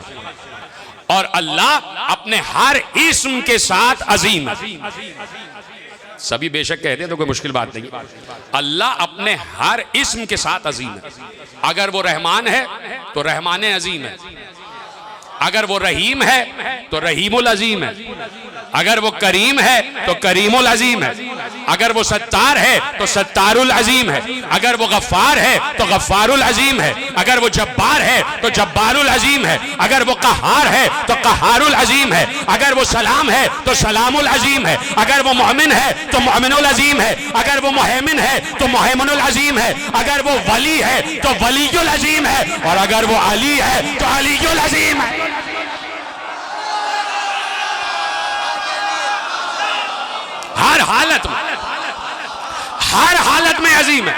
और अल्लाह अपने हर इस्म के साथ अजीम है। सभी बेशक कहते हैं तो कोई मुश्किल बात नहीं, अल्लाह अपने हर इस्म के साथ अजीम है। अगर वो रहमान है तो रहमान अजीम है, अगर वो रहीम है तो रहीमुल अजीम है, अगर वो करीम है तो करीमुल अजीम है, अगर वो सत्तार है तो सत्तारुल अजीम है, अगर वो गफ्फार है तो गफ्फारुल अजीम है, अगर वो जब्बार है तो जब्बारुल अजीम है, अगर वो कहार है तो कहारुल अजीम है, अगर वो सलाम है तो सलामुल अजीम है, अगर वो मोमिन है तो मोमिनुल अजीम है, अगर वो मुहैमिन है तो मुहैमिनुल अजीम है, अगर वो वली है तो वलीयुल अजीम है, और अगर वो अली है तो अलीयुल अजीम है। हर हालत में, हर हालत में अजीम है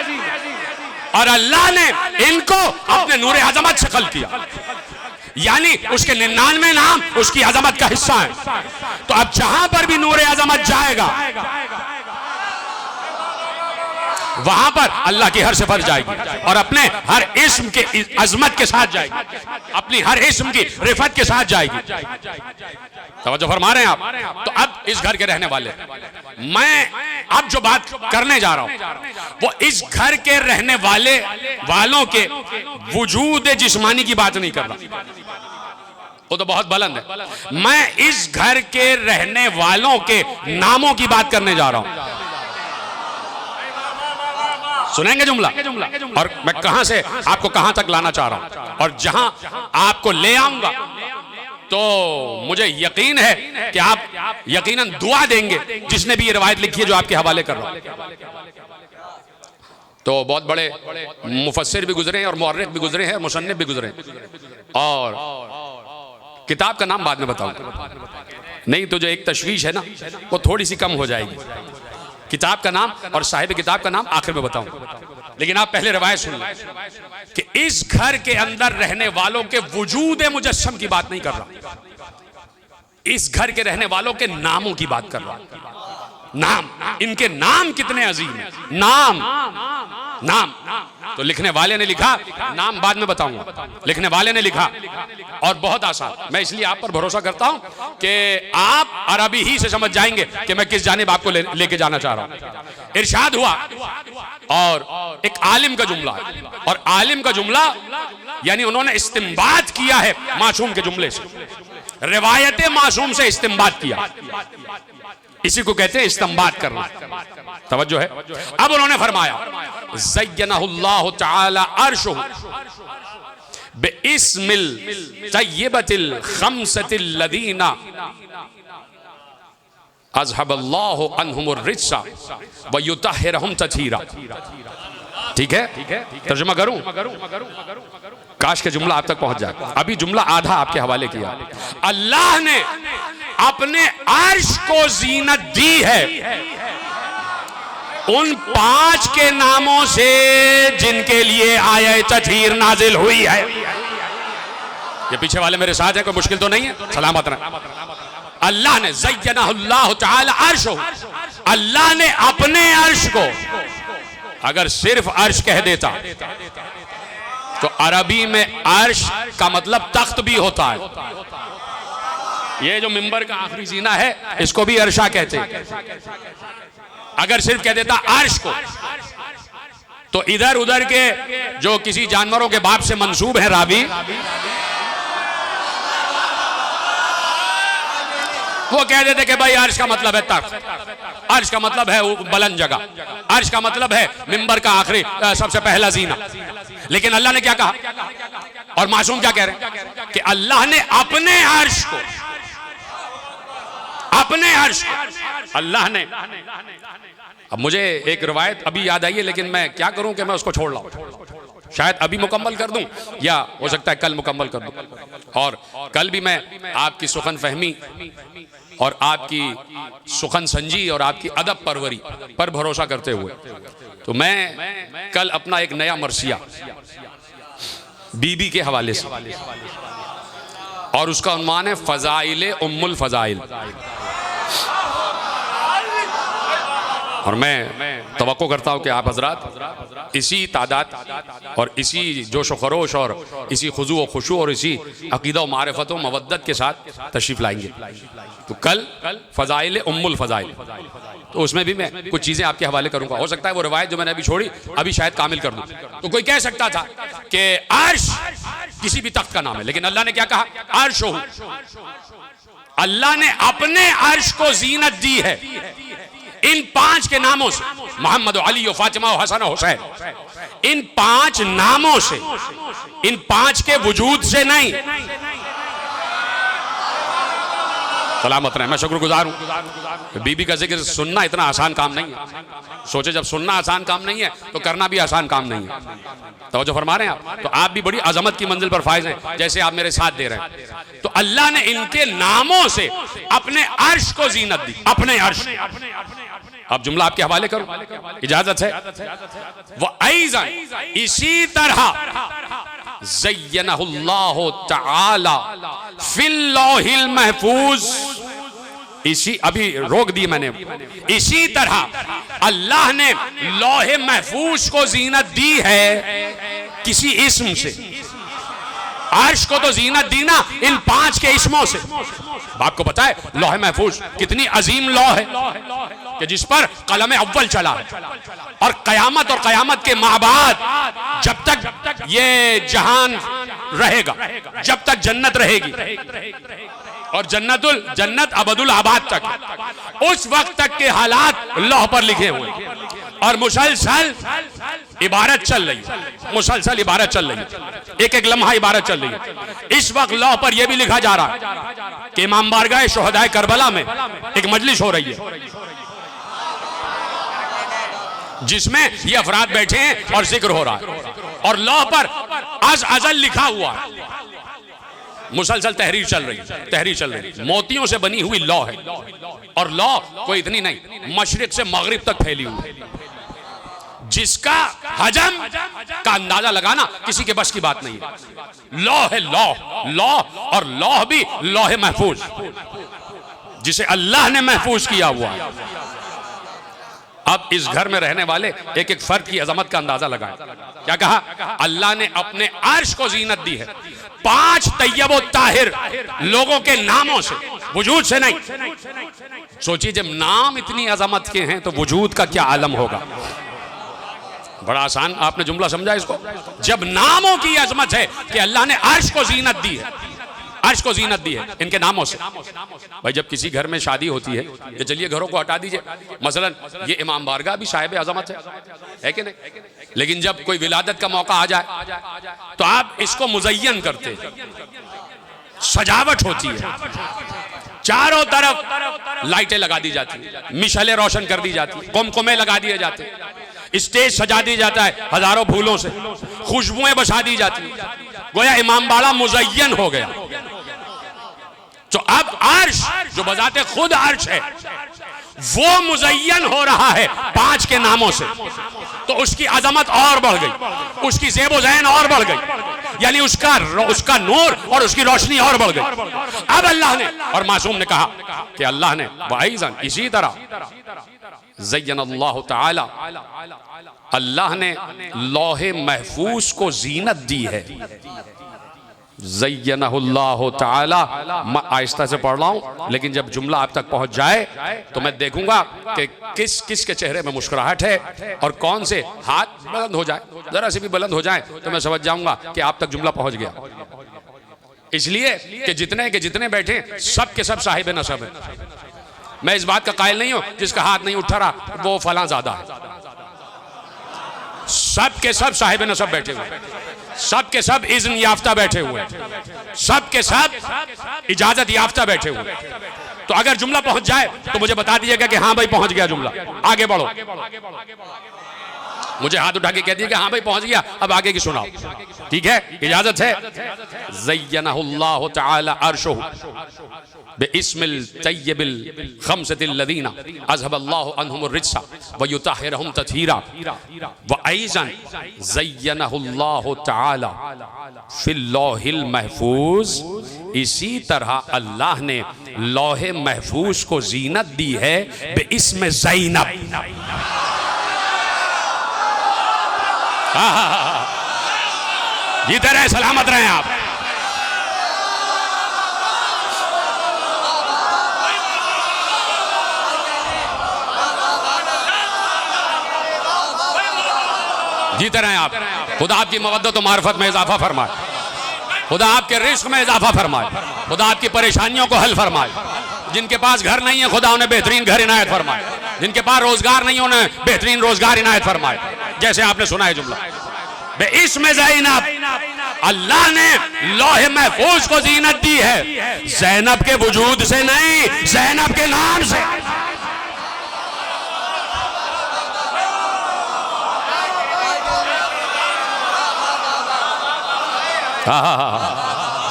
और अल्लाह ने इनको अपने नूरे अजमत से खल्क किया, यानी उसके 99 नाम उसकी अजमत का हिस्सा है। तो अब जहां पर भी नूरे अजमत जाएगा वहां पर अल्लाह की हर सिफत जाएगी और अपने हर इस्म के अजमत के साथ जाएगी, अपनी हर इस्म की रिफत के साथ जाएगी। तवज्जो फरमा रहे हैं आप। तो अब इस घर के रहने वाले, मैं अब जो बात करने जा रहा हूं वो इस घर के रहने वालों के वजूद जिस्मानी की बात नहीं कर रहा, वो तो बहुत बुलंद है। मैं इस घर के रहने वालों के नामों की बात करने जा रहा हूं। सुनेंगे जुमला, और मैं कहां से आपको कहां तक लाना चाह रहा हूं और जहां आपको ले आऊंगा तो मुझे यकीन है कि आप यकीनन दुआ देंगे जिसने भी ये रवायत लिखी है जो आपके हवाले कर रहा हूं। तो बहुत बड़े मुफस्सिर भी गुजरे हैं और मुअर्रिख भी गुजरे हैं और मुसन्निफ भी गुजरे हैं, और किताब का नाम बाद में बताऊंगा, नहीं तो जो एक तशवीश है ना वो थोड़ी सी कम हो जाएगी। किताब का नाम और साहिब किताब का नाम आखिर में बताऊंगा, लेकिन आप पहले रवायत सुन लें कि इस घर के अंदर रहने वालों के वजूद मुजस्सम की बात नहीं कर रहा, इस घर के रहने वालों के नामों की बात कर रहा। नाम, इनके नाम कितने अजीम हैं। नाम नाम तो लिखने वाले ने लिखा, नाम बाद में बताऊंगा, लिखने वाले ने लिखा और बहुत आसान। मैं इसलिए आप पर भरोसा करता हूं कि आप अरबी ही से समझ जाएंगे कि मैं किस जानिब आपको लेके जाना चाह रहा हूं। इरशाद हुआ और एक आलिम का जुमला है, और आलिम का जुमला यानी उन्होंने इस्तिंबात किया है मासूम के जुमले से, रिवायत मासूम से इस्तिंबात किया, इसी को कहते हैं इस्तिंबात करना। तवज्जो है। अब उन्होंने फरमाया ज़य्यनहुल्लाहु तआला अर्शुहु बिइस्मिल तय्यबतिल खम्सतिल लदीना अज़हबल्लाहु अन्हुमुर रिज्सा व युतहिरहुम तत्हीरा। ठीक है, तर्जुमा करूं? काश के जुमला आप तक पहुंच जाए। अभी जुमला आधा आपके हवाले किया। अल्लाह ने अपने अर्श को जीनत दी है उन 5 के नामों से जिनके लिए आयत तत्हीर नाजिल हुई है। ये पीछे वाले मेरे साथ हैं, कोई मुश्किल तो नहीं है, सलामत रहे। अल्लाह ने ज़य्यनहुल्लाहु तआला अर्शुहु, अल्लाह ने अपने अर्श को, अगर सिर्फ अर्श कह देता तो अरबी में अर्श का मतलब तख्त भी होता है। ये जो मिंबर का आखिरी जीना है इसको भी अर्शा कहते हैं। अगर सिर्फ कह देता अर्श को तो इधर उधर के जो किसी जानवरों के बाप से मंसूब है रावी, वो कह देते कि भाई अर्श का मतलब है तख्त, अर्श का मतलब है बुलंद जगह, अर्श का मतलब है मिंबर का आखिरी सबसे पहला जीना। लेकिन अल्लाह ने क्या कहा और मासूम क्या कह रहे हैं कि अल्लाह ने अपने अर्श को, अपने अर्श को अल्लाह ने। अब मुझे एक रिवायत अभी याद आई है, लेकिन मैं क्या करूं कि मैं उसको छोड़ लाऊं। शायद अभी मुकम्मल कर दूं या हो सकता है कल मुकम्मल कर दूं। और कल भी मैं आपकी सुखन फहमी और आपकी सुखन संजी और आपकी अदब परवरी पर भरोसा करते हुए तो मैं कल अपना एक नया मरसिया बीबी के हवाले से, और उसका उन्वान है फजाइल उम्मुल फजाइल। और मैं तवक्को करता हूं कि आप हजरात इसी तादाद और इसी जोश व खरोश और इसी खुजू व खुशू और इसी अकीदा व मारिफत व मवद्दत के साथ तशरीफ लाएंगे। तो कल फजाइल उम्मुल फजाइल, तो उसमें भी मैं कुछ चीज़ें आपके हवाले करूंगा। हो सकता है वो रिवायत जो मैंने अभी छोड़ी अभी शायद कामिल कर दूं। तो कोई कह सकता था कि अर्श किसी भी तख्त का नाम है, लेकिन अल्लाह ने क्या कहा, अर्श हो। अल्लाह ने अपने अर्श को जीनत दी है इन 5 के नामों से, मोहम्मद, अली, फातिमा, हसन, हुसैन, इन 5 नामों से, इन 5 के वजूद से नहीं। सलामत रहे। मैं शुक्रगुजार हूं। बीबी का जिक्र सुनना इतना आसान काम नहीं है। सोचे जब सुनना आसान काम नहीं है तो करना भी आसान काम नहीं है। तो जो फरमा रहे हैं आप, तो आप भी बड़ी अजमत की मंजिल पर फायज हैं जैसे आप मेरे साथ दे रहे हैं। तो अल्लाह ने इनके नामों से अपने अर्श को जीनत दी, अपने अर्श। अब जुमला आपके हवाले करूं, इजाजत है? वह ऐज़न, इसी तरह ज़य्यनहुल्लाहु तआला फिल लौहिल महफूज, इसी अभी रोक दी मैंने, इसी तरह अल्लाह ने लौहे महफूज को जीनत दी है किसी इस्म से। अर्श को तो जीनत दी ना इन 5 के इस्मों से। आपको पता है लौहे महफूज कितनी अजीम लौह है कि जिस पर कलम अव्वल चला है, और कयामत के माबाद जब तक ये जहान रहेगा, जब तक जन्नत रहेगी, और जन्नत अबदुल आबाद तक, उस वक्त तक के हालात लौह पर लिखे हुए, और मुसलसल इबारत चल रही है, मुसलसल इबारत चल रही है, एक एक लम्हा इबारत चल रही है। इस वक्त लौह पर यह भी लिखा जा रहा है कि इमाम बारगाह शुहदाए करबला में एक मजलिस हो रही है जिसमें ये अफराद बैठे हैं और जिक्र हो रहा है, और लौह पर अज अजल लिखा हुआ है। मुसलसल तहरीर चल रही है, मोतियों से बनी हुई लौ है, और लौ कोई इतनी नहीं, मशरिक से मगरिब तक फैली हुई, जिसका हजम का अंदाजा लगाना किसी के बस की बात नहीं है। लौ है लौ, और लौह भी लौहे महफूज जिसे अल्लाह ने महफूज किया हुआ है। अब इस घर में रहने वाले एक एक फर्द की अजमत का अंदाजा लगाएं। क्या कहा? अल्लाह ने अपने अर्श को जीनत दी है 5 तैयब व ताहिर लोगों के नामों से, वजूद से नहीं। सोचिए जब नाम इतनी अजमत के हैं तो वजूद का क्या आलम होगा। बड़ा आसान आपने जुमला समझा इसको। जब नामों की अजमत है कि अल्लाह ने अर्श को जीनत दी है, अर्श को जीनत दी है इनके नामों से। भाई जब किसी घर में शादी होती है, ये चलिए घरों को हटा दीजिए, मसलन ये इमाम बारगाह भी साहिब अजमत है कि नहीं? लेकिन जब कोई विलादत का मौका आ जाए तो आप इसको मुज़य्यन करते, सजावट होती है, चारों तरफ लाइटें लगा दी जाती, मिशलें रोशन कर दी जाती, कुमकुमे लगा दिए जाते, स्टेज सजा दी जाता है हजारों फूलों से, खुशबुएं बसा दी जाती, गोया इमाम बाड़ा मुज़य्यन हो गया। तो अब अर्श जो बजाते खुद अर्श है वो मुज़य्यन हो रहा है 5 के नामों से, तो उसकी अजमत और बढ़ गई, उसकी ज़ेबो ज़ैन और बढ़ गई, यानी उसका नूर और उसकी रोशनी और बढ़ गई। अब अल्लाह ने और मासूम ने कहा कि अल्लाह ने वाइज़न इसी तरह ज़य्यनल्लाहु तआला, अल्लाह ने लौहे महफूज को जीनत दी है। ज़य्यनहुल्लाहु तआला, मैं आहिस्ता से पढ़ रहा हूं लेकिन जब जुमला आप तक पहुंच जाए तो मैं देखूंगा कि किस किस के चेहरे में मुस्कुराहट है और कौन से हाथ बुलंद हो जाए, जरा से भी बुलंद हो जाए तो मैं समझ जाऊंगा कि आप तक जुमला पहुंच गया। इसलिए कि जितने के जितने बैठे सब के सब साहिब नसब है। मैं इस बात का कायल नहीं हूं जिसका हाथ नहीं उठा रहा वो फलां ज़्यादा है। सब के सब साहिब नसब बैठे हुए, सब के सब इज़्न याफ्ता बैठे हुए, सब के सब इजाजत याफ्ता बैठे हुए। तो अगर जुमला पहुंच जाए तो मुझे बता दीजिएगा कि हाँ भाई पहुंच गया जुमला, आगे बढ़ो। मुझे हाथ उठा के कह दिए कि हाँ भाई पहुंच गया, अब आगे की सुनाओ। ठीक है, इजाजत है। ज़य्यनहुल्लाहु तआला अर्शुहु बिइस्मिल तय्यबिल खम्सतिल लदीना अज़हबल्लाहु अन्हुमुर रिज्सा व युतहिरहुम तत्हीरा व अयज़न ज़य्यनहुल्लाहु तआला फिल लौहिल महफूज। इसी तरह अल्लाह ने लौहे महफूज को जीनत दी है बिइस्म ज़ैनब। जीते रहे, सलामत रहे आप। जीते रहे आप। खुदा आपकी मवद्दत और मार्फत में इजाफा फरमाए, खुदा आपके रिस्क में इजाफा फरमाए, खुदा आपकी परेशानियों को हल फरमाए। जिनके पास घर नहीं है खुदा उन्हें बेहतरीन घर इनायत फरमाए, जिनके पास रोजगार नहीं उन्हें बेहतरीन रोजगार इनायत फरमाए। जैसे आपने सुना है जुमला बेइस्म ज़ैनब, अल्लाह ने लौहे महफूज को जीनत दी है, ज़ैनब के वजूद से नहीं, ज़ैनब के नाम से।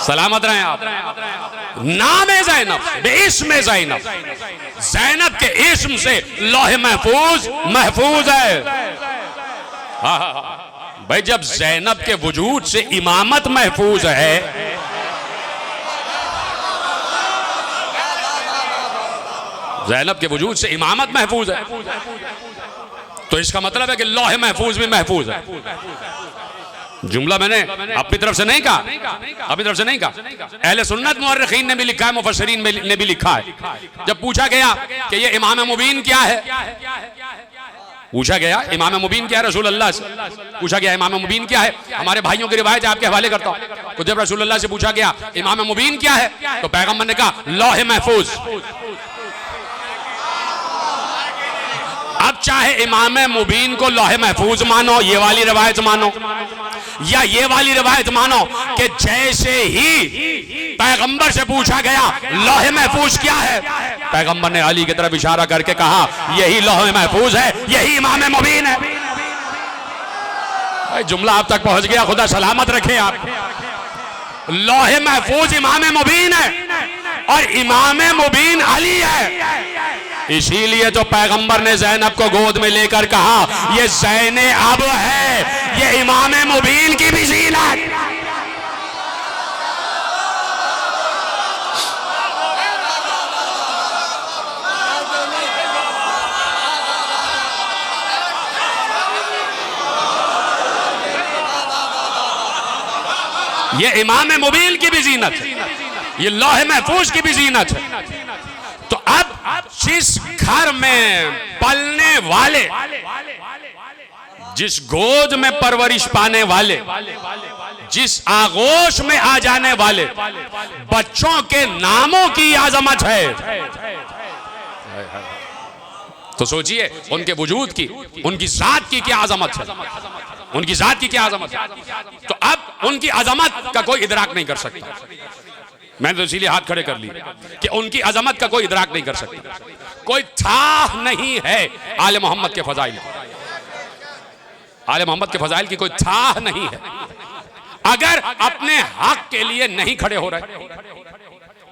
सलामत रहे आप। नाम है ज़ैनब, बेइस्म ज़ैनब, ज़ैनब के इस्म से लौहे महफूज महफूज है। भाई जब ज़ैनब के वजूद से इमामत महफूज है, ज़ैनब के वजूद से इमामत महफूज है, तो इसका मतलब है कि लौहे महफूज भी महफूज है। जुमला मैंने अपनी तरफ से नहीं कहा, अपनी तरफ से नहीं कहा, अहले सुन्नत मुअर्रिखीन ने भी लिखा है, मुफस्सिरीन ने भी लिखा है। जब पूछा गया कि ये इमाम मुबीन क्या है, पूछा गया इमाम मुबीन क्या है, रसूल अल्लाह से पूछा गया इमाम मुबीन क्या है। हमारे भाइयों की रिवायत आपके हवाले करता हूं। तो जब रसूल अल्लाह से पूछा गया इमाम मुबीन क्या है, तो पैगंबर ने कहा लौहे महफूज। अब चाहे इमाम मुबीन को लौहे महफूज मानो, ये वाली रिवायत मानो, या ये वाली रिवायत मानो कि जैसे ही पैगंबर से पूछा गया लौहे महफूज क्या है, पैगंबर ने अली की तरफ इशारा करके कहा यही लौहे महफूज है, यही इमाम मुबीन है। जुमला आप तक पहुंच गया, खुदा सलामत रखे आप। लौहे महफूज इमाम मुबीन है और इमाम मुबीन अली है। इसीलिए तो पैगंबर ने ज़ैनब को गोद में लेकर कहा ये ज़ैने अब है, ये इमाम मुबीन की भी ज़ीनत। ये इमाम मुबीन की भी जीनत है, ये लौह महफूज की भी जीनत है। तो अब जिस घर में पलने वाले, जिस गोद में परवरिश पाने वाले, जिस आगोश में आ जाने वाले बच्चों के नामों की आजमत है, तो सोचिए उनके वजूद की, उनकी जात की क्या आजमत है, उनकी जात की क्या आजमत है। तो अब उनकी अजमत का कोई इदराक नहीं कर सकता। मैंने तो इसीलिए हाथ खड़े कर लिए कि उनकी अजमत का कोई इदराक नहीं कर सकता। कोई था नहीं है आले मोहम्मद के फजाइल, आले मोहम्मद के फजाइल की कोई था नहीं है। अगर अपने हक के लिए नहीं खड़े हो रहे,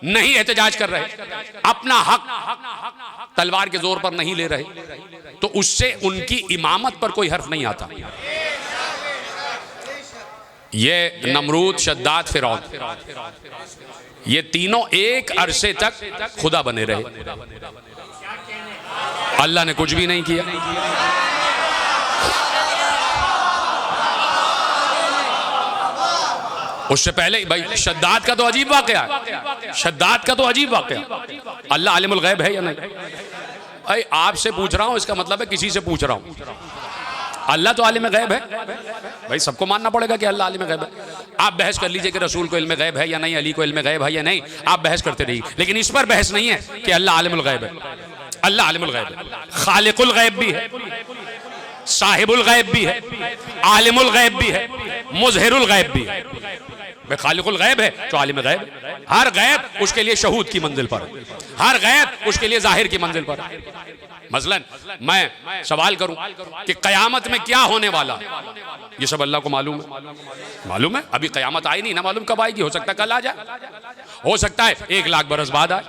नहीं एहतजाज कर रहे, अपना हक तलवार के जोर पर नहीं ले रहे, तो उससे उनकी इमामत पर कोई हर्फ नहीं आता। ये नमरूद, शद्दाद, फिरौन, ये तीनों एक अरसे तक खुदा बने रहे, अल्लाह ने कुछ भी नहीं किया। उससे पहले भाई शद्दाद का तो अजीब वाकया है, शद्दाद का तो अजीब वाकया। अल्लाह आलिमुल गैब है या नहीं? भाई आपसे पूछ रहा हूं, इसका मतलब है किसी से पूछ रहा हूं। अल्लाह तो आलिम गैब है, भाई सबको मानना पड़ेगा कि अल्लाह आलिम गैब है। आप बहस कर लीजिए कि रसूल को इल्म गैब है या नहीं, अली को इल्म गैब है या नहीं, आप बहस करते रहिए, लेकिन इस पर बहस नहीं है कि अल्लाह आलिमुल गैब है। अल्लाह आलिमुल गैब है, खालिकुल गैब भी है, साहिबुल गैब भी है, आलिमुल गैब भी है, मुज़हिरुल गैब भी है। भाई खालिकुल गैब है तो आलिम गैब है। हर गैब उसके लिए शहूद की मंजिल पर, हर गैब उसके लिए जाहिर की मंजिल पर। मसलन मैं सवाल करूं कि कयामत में क्या होने वाला, ये सब अल्लाह को मालूम है। मालूम है, अभी कयामत आई नहीं ना, मालूम कब आएगी। हो सकता है कल आ जाए, हो सकता है 1 लाख बरस बाद आए।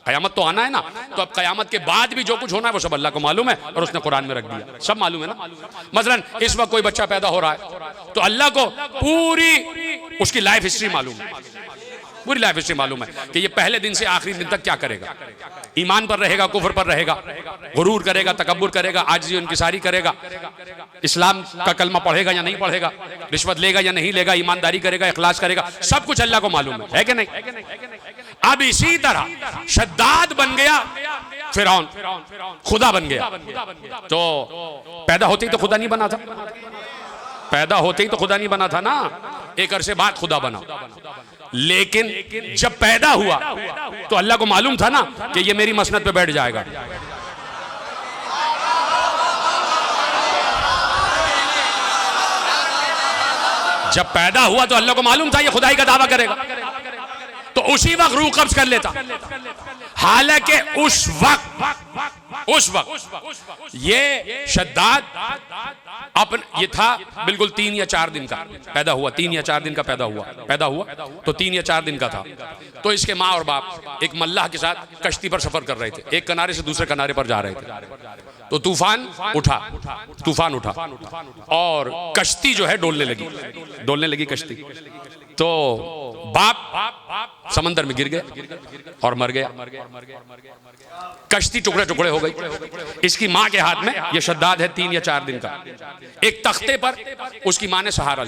कयामत तो आना है ना, तो अब कयामत के बाद भी जो कुछ होना है वो सब अल्लाह को मालूम है, और उसने कुरान में रख दिया, सब मालूम है ना। मसलन इस वक्त कोई बच्चा पैदा हो रहा है तो अल्लाह को पूरी उसकी लाइफ हिस्ट्री मालूम है, पूरी लाइफ हिस्ट्री मालूम है कि ये पहले दिन से आखिरी दिन तक क्या करेगा। ईमान पर रहेगा, कुफ्र पर रहेगा, गुरूर करेगा, तकब्बुर करेगा, आजिज़ी इंकिसारी करेगा, इस्लाम का कलमा पढ़ेगा या नहीं पढ़ेगा, रिश्वत लेगा या नहीं लेगा, ईमानदारी करेगा, इखलास करेगा, सब कुछ अल्लाह को मालूम है कि नहीं। अब इसी तरह शद्दाद बन गया फिरौन, खुदा बन गया। तो पैदा होते ही तो खुदा नहीं बना था, पैदा होते ही तो खुदा नहीं बना था ना, एक अरसे बाद खुदा बना। लेकिन जब पैदा हुआ तो अल्लाह को मालूम था ना कि ये मेरी मसनद पे बैठ जाएगा। जब पैदा हुआ तो अल्लाह को मालूम था ये खुदाई का दावा करेगा, तो उसी वक्त रूह कब्ज कर लेता। हालांकि उस वक्त ये शद्दाद ये था बिल्कुल 3 या 4 दिन का पैदा हुआ, 3 या 4 दिन का पैदा हुआ तो 3 या 4 दिन का था। तो इसके माँ और बाप एक मल्लाह के साथ कश्ती पर सफर कर रहे थे, एक किनारे से दूसरे किनारे पर जा रहे थे। तो तूफान उठा और कश्ती जो है डोलने लगी कश्ती। तो बाप समंदर में गिर गए और मर गया, कश्ती टुकड़े टुकड़े हो गई। इसकी माँ के हाथ में, ये शद्दाद है 3 या 4 दिन का, एक तख्ते पर उसकी माँ ने सहारा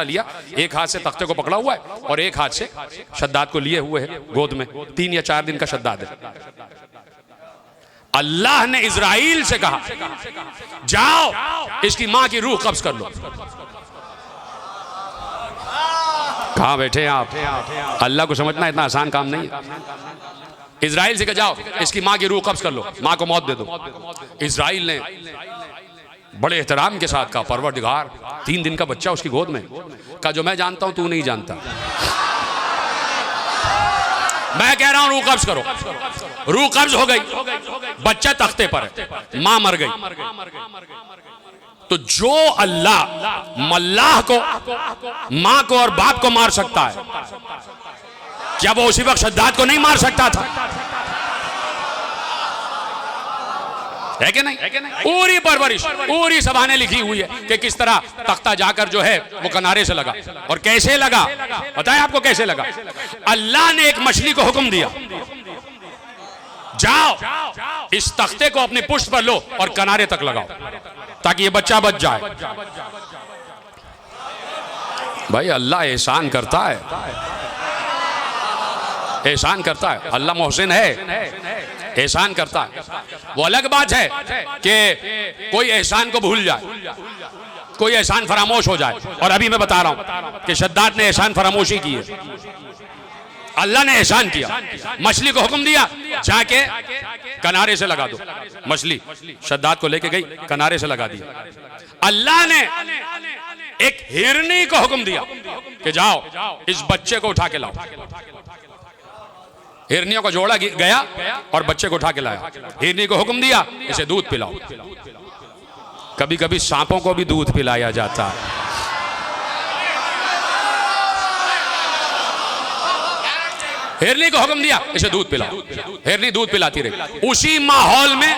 लिया, एक हाथ से तख्ते को पकड़ा हुआ है और एक हाथ से शद्दाद को लिए हुए है गोद में। 3 या 4 दिन का शद्दाद है। अल्लाह ने इजराइल से कहा जाओ इसकी माँ की रूह कब्ज कर लो। कहाँ बैठे हैं आप? अल्लाह को समझना इतना आसान काम नहीं है। इजराइल से कहा जाओ इसकी माँ की रूह कब्ज कर लो, माँ को मौत दे दो। इजराइल ने बड़े एहतराम के साथ कहा परवरदिगार 3 दिन का बच्चा उसकी गोद में, कहा जो मैं जानता हूं तू नहीं जानता, मैं कह रहा हूं रूह कब्ज करो। रूह कब्ज हो गई, बच्चा तख्ते पर है, मां मर गई। तो जो अल्लाह मल्लाह को, मां को और बाप को मार सकता है, क्या वो उसी वक्त शद्दाद को नहीं मार सकता था? है कि नहीं? पूरी परवरिश, पूरी सभाने लिखी हुई है कि किस तरह तख्ता जाकर जो है वो किनारे से लगा, और कैसे लगा बताएं आपको कैसे लगा। अल्लाह ने एक मछली को हुक्म दिया, जाओ इस तख्ते को अपनी पुष्ट पर लो और किनारे तक लगाओ ताकि ये बच्चा बच जाए। भाई अल्लाह एहसान करता है, एहसान करता है, अल्लाह मोहसिन है, एहसान करता है। वो अलग बात है कि कोई एहसान को भूल जाए, कोई एहसान फरामोश हो जाए। और अभी मैं बता रहा हूं कि शद्दाद ने एहसान फरामोशी की है। अल्लाह ने एहसान किया, मछली को हुक्म दिया जाके किनारे से लगा दो। मछली शद्दाद को लेके गई, किनारे से लगा दिया। अल्लाह ने एक हिरनी को हुक्म दिया कि जाओ इस बच्चे को उठा के लाओ। हिरनियों का जोड़ा गया और बच्चे को उठा के लाया। हिरनी को हुक्म दिया इसे दूध पिलाओ। कभी कभी सांपों को भी दूध पिलाया जाता है। हिरनी को हुक्म दिया इसे दूध पिलाओ। हिरनी दूध पिलाती रही। उसी माहौल में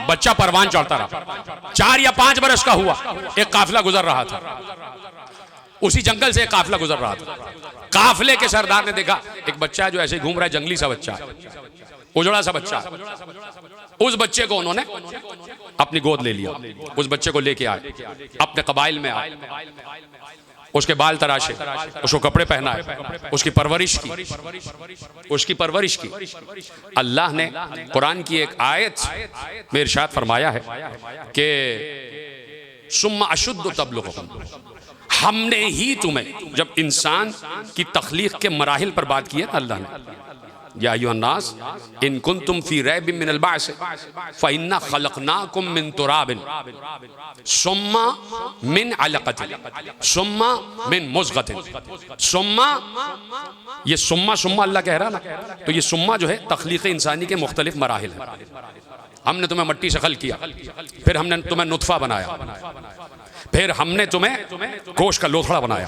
बच्चा परवान चढ़ता रहा। 4 या 5 बरस का हुआ, एक काफिला गुजर रहा था। उसी जंगल से एक काफिला गुजर रहा था। काफिले के सरदार ने देखा एक बच्चा जो ऐसे घूम रहा है, जंगली सा बच्चा, उजड़ा सा बच्चा। उस बच्चे को उन्होंने अपनी गोद ले लिया। उस बच्चे को लेके आए, अपने कबाइल में आए, उसके बाल तराशे, उसको कपड़े पहनाए, उसकी परवरिश की, उसकी परवरिश की। अल्लाह ने कुरान की एक आयत में इरशाद फरमाया है कि सुम्मा अशुद्ध तबलुगुकुम, हमने ही तुम्हें, जब इंसान की तख्लीक के मराहिल पर बात की है ना अल्लाह ने, या अय्युहन्नास इन कुंतुम फी रैबिन मिनल बाअस फइन्ना खलकनाकुम मिन तुराबिन सुम्मा मिन अलक़तिन सुम्मा मिन मुज़ग़तिन। सुम्मा, ये सुम्मा सुम्मा अल्लाह कह रहा ना, तो ये सुम्मा जो है तख्लीक इंसानी के मुख्तलिफ मराहिल है। हमने तुम्हें मट्टी से खल्क़ किया, फिर हमने तुम्हें नुत्फ़ा बनाया, फिर हमने तुम्हें गोश्त का लोथड़ा बनाया,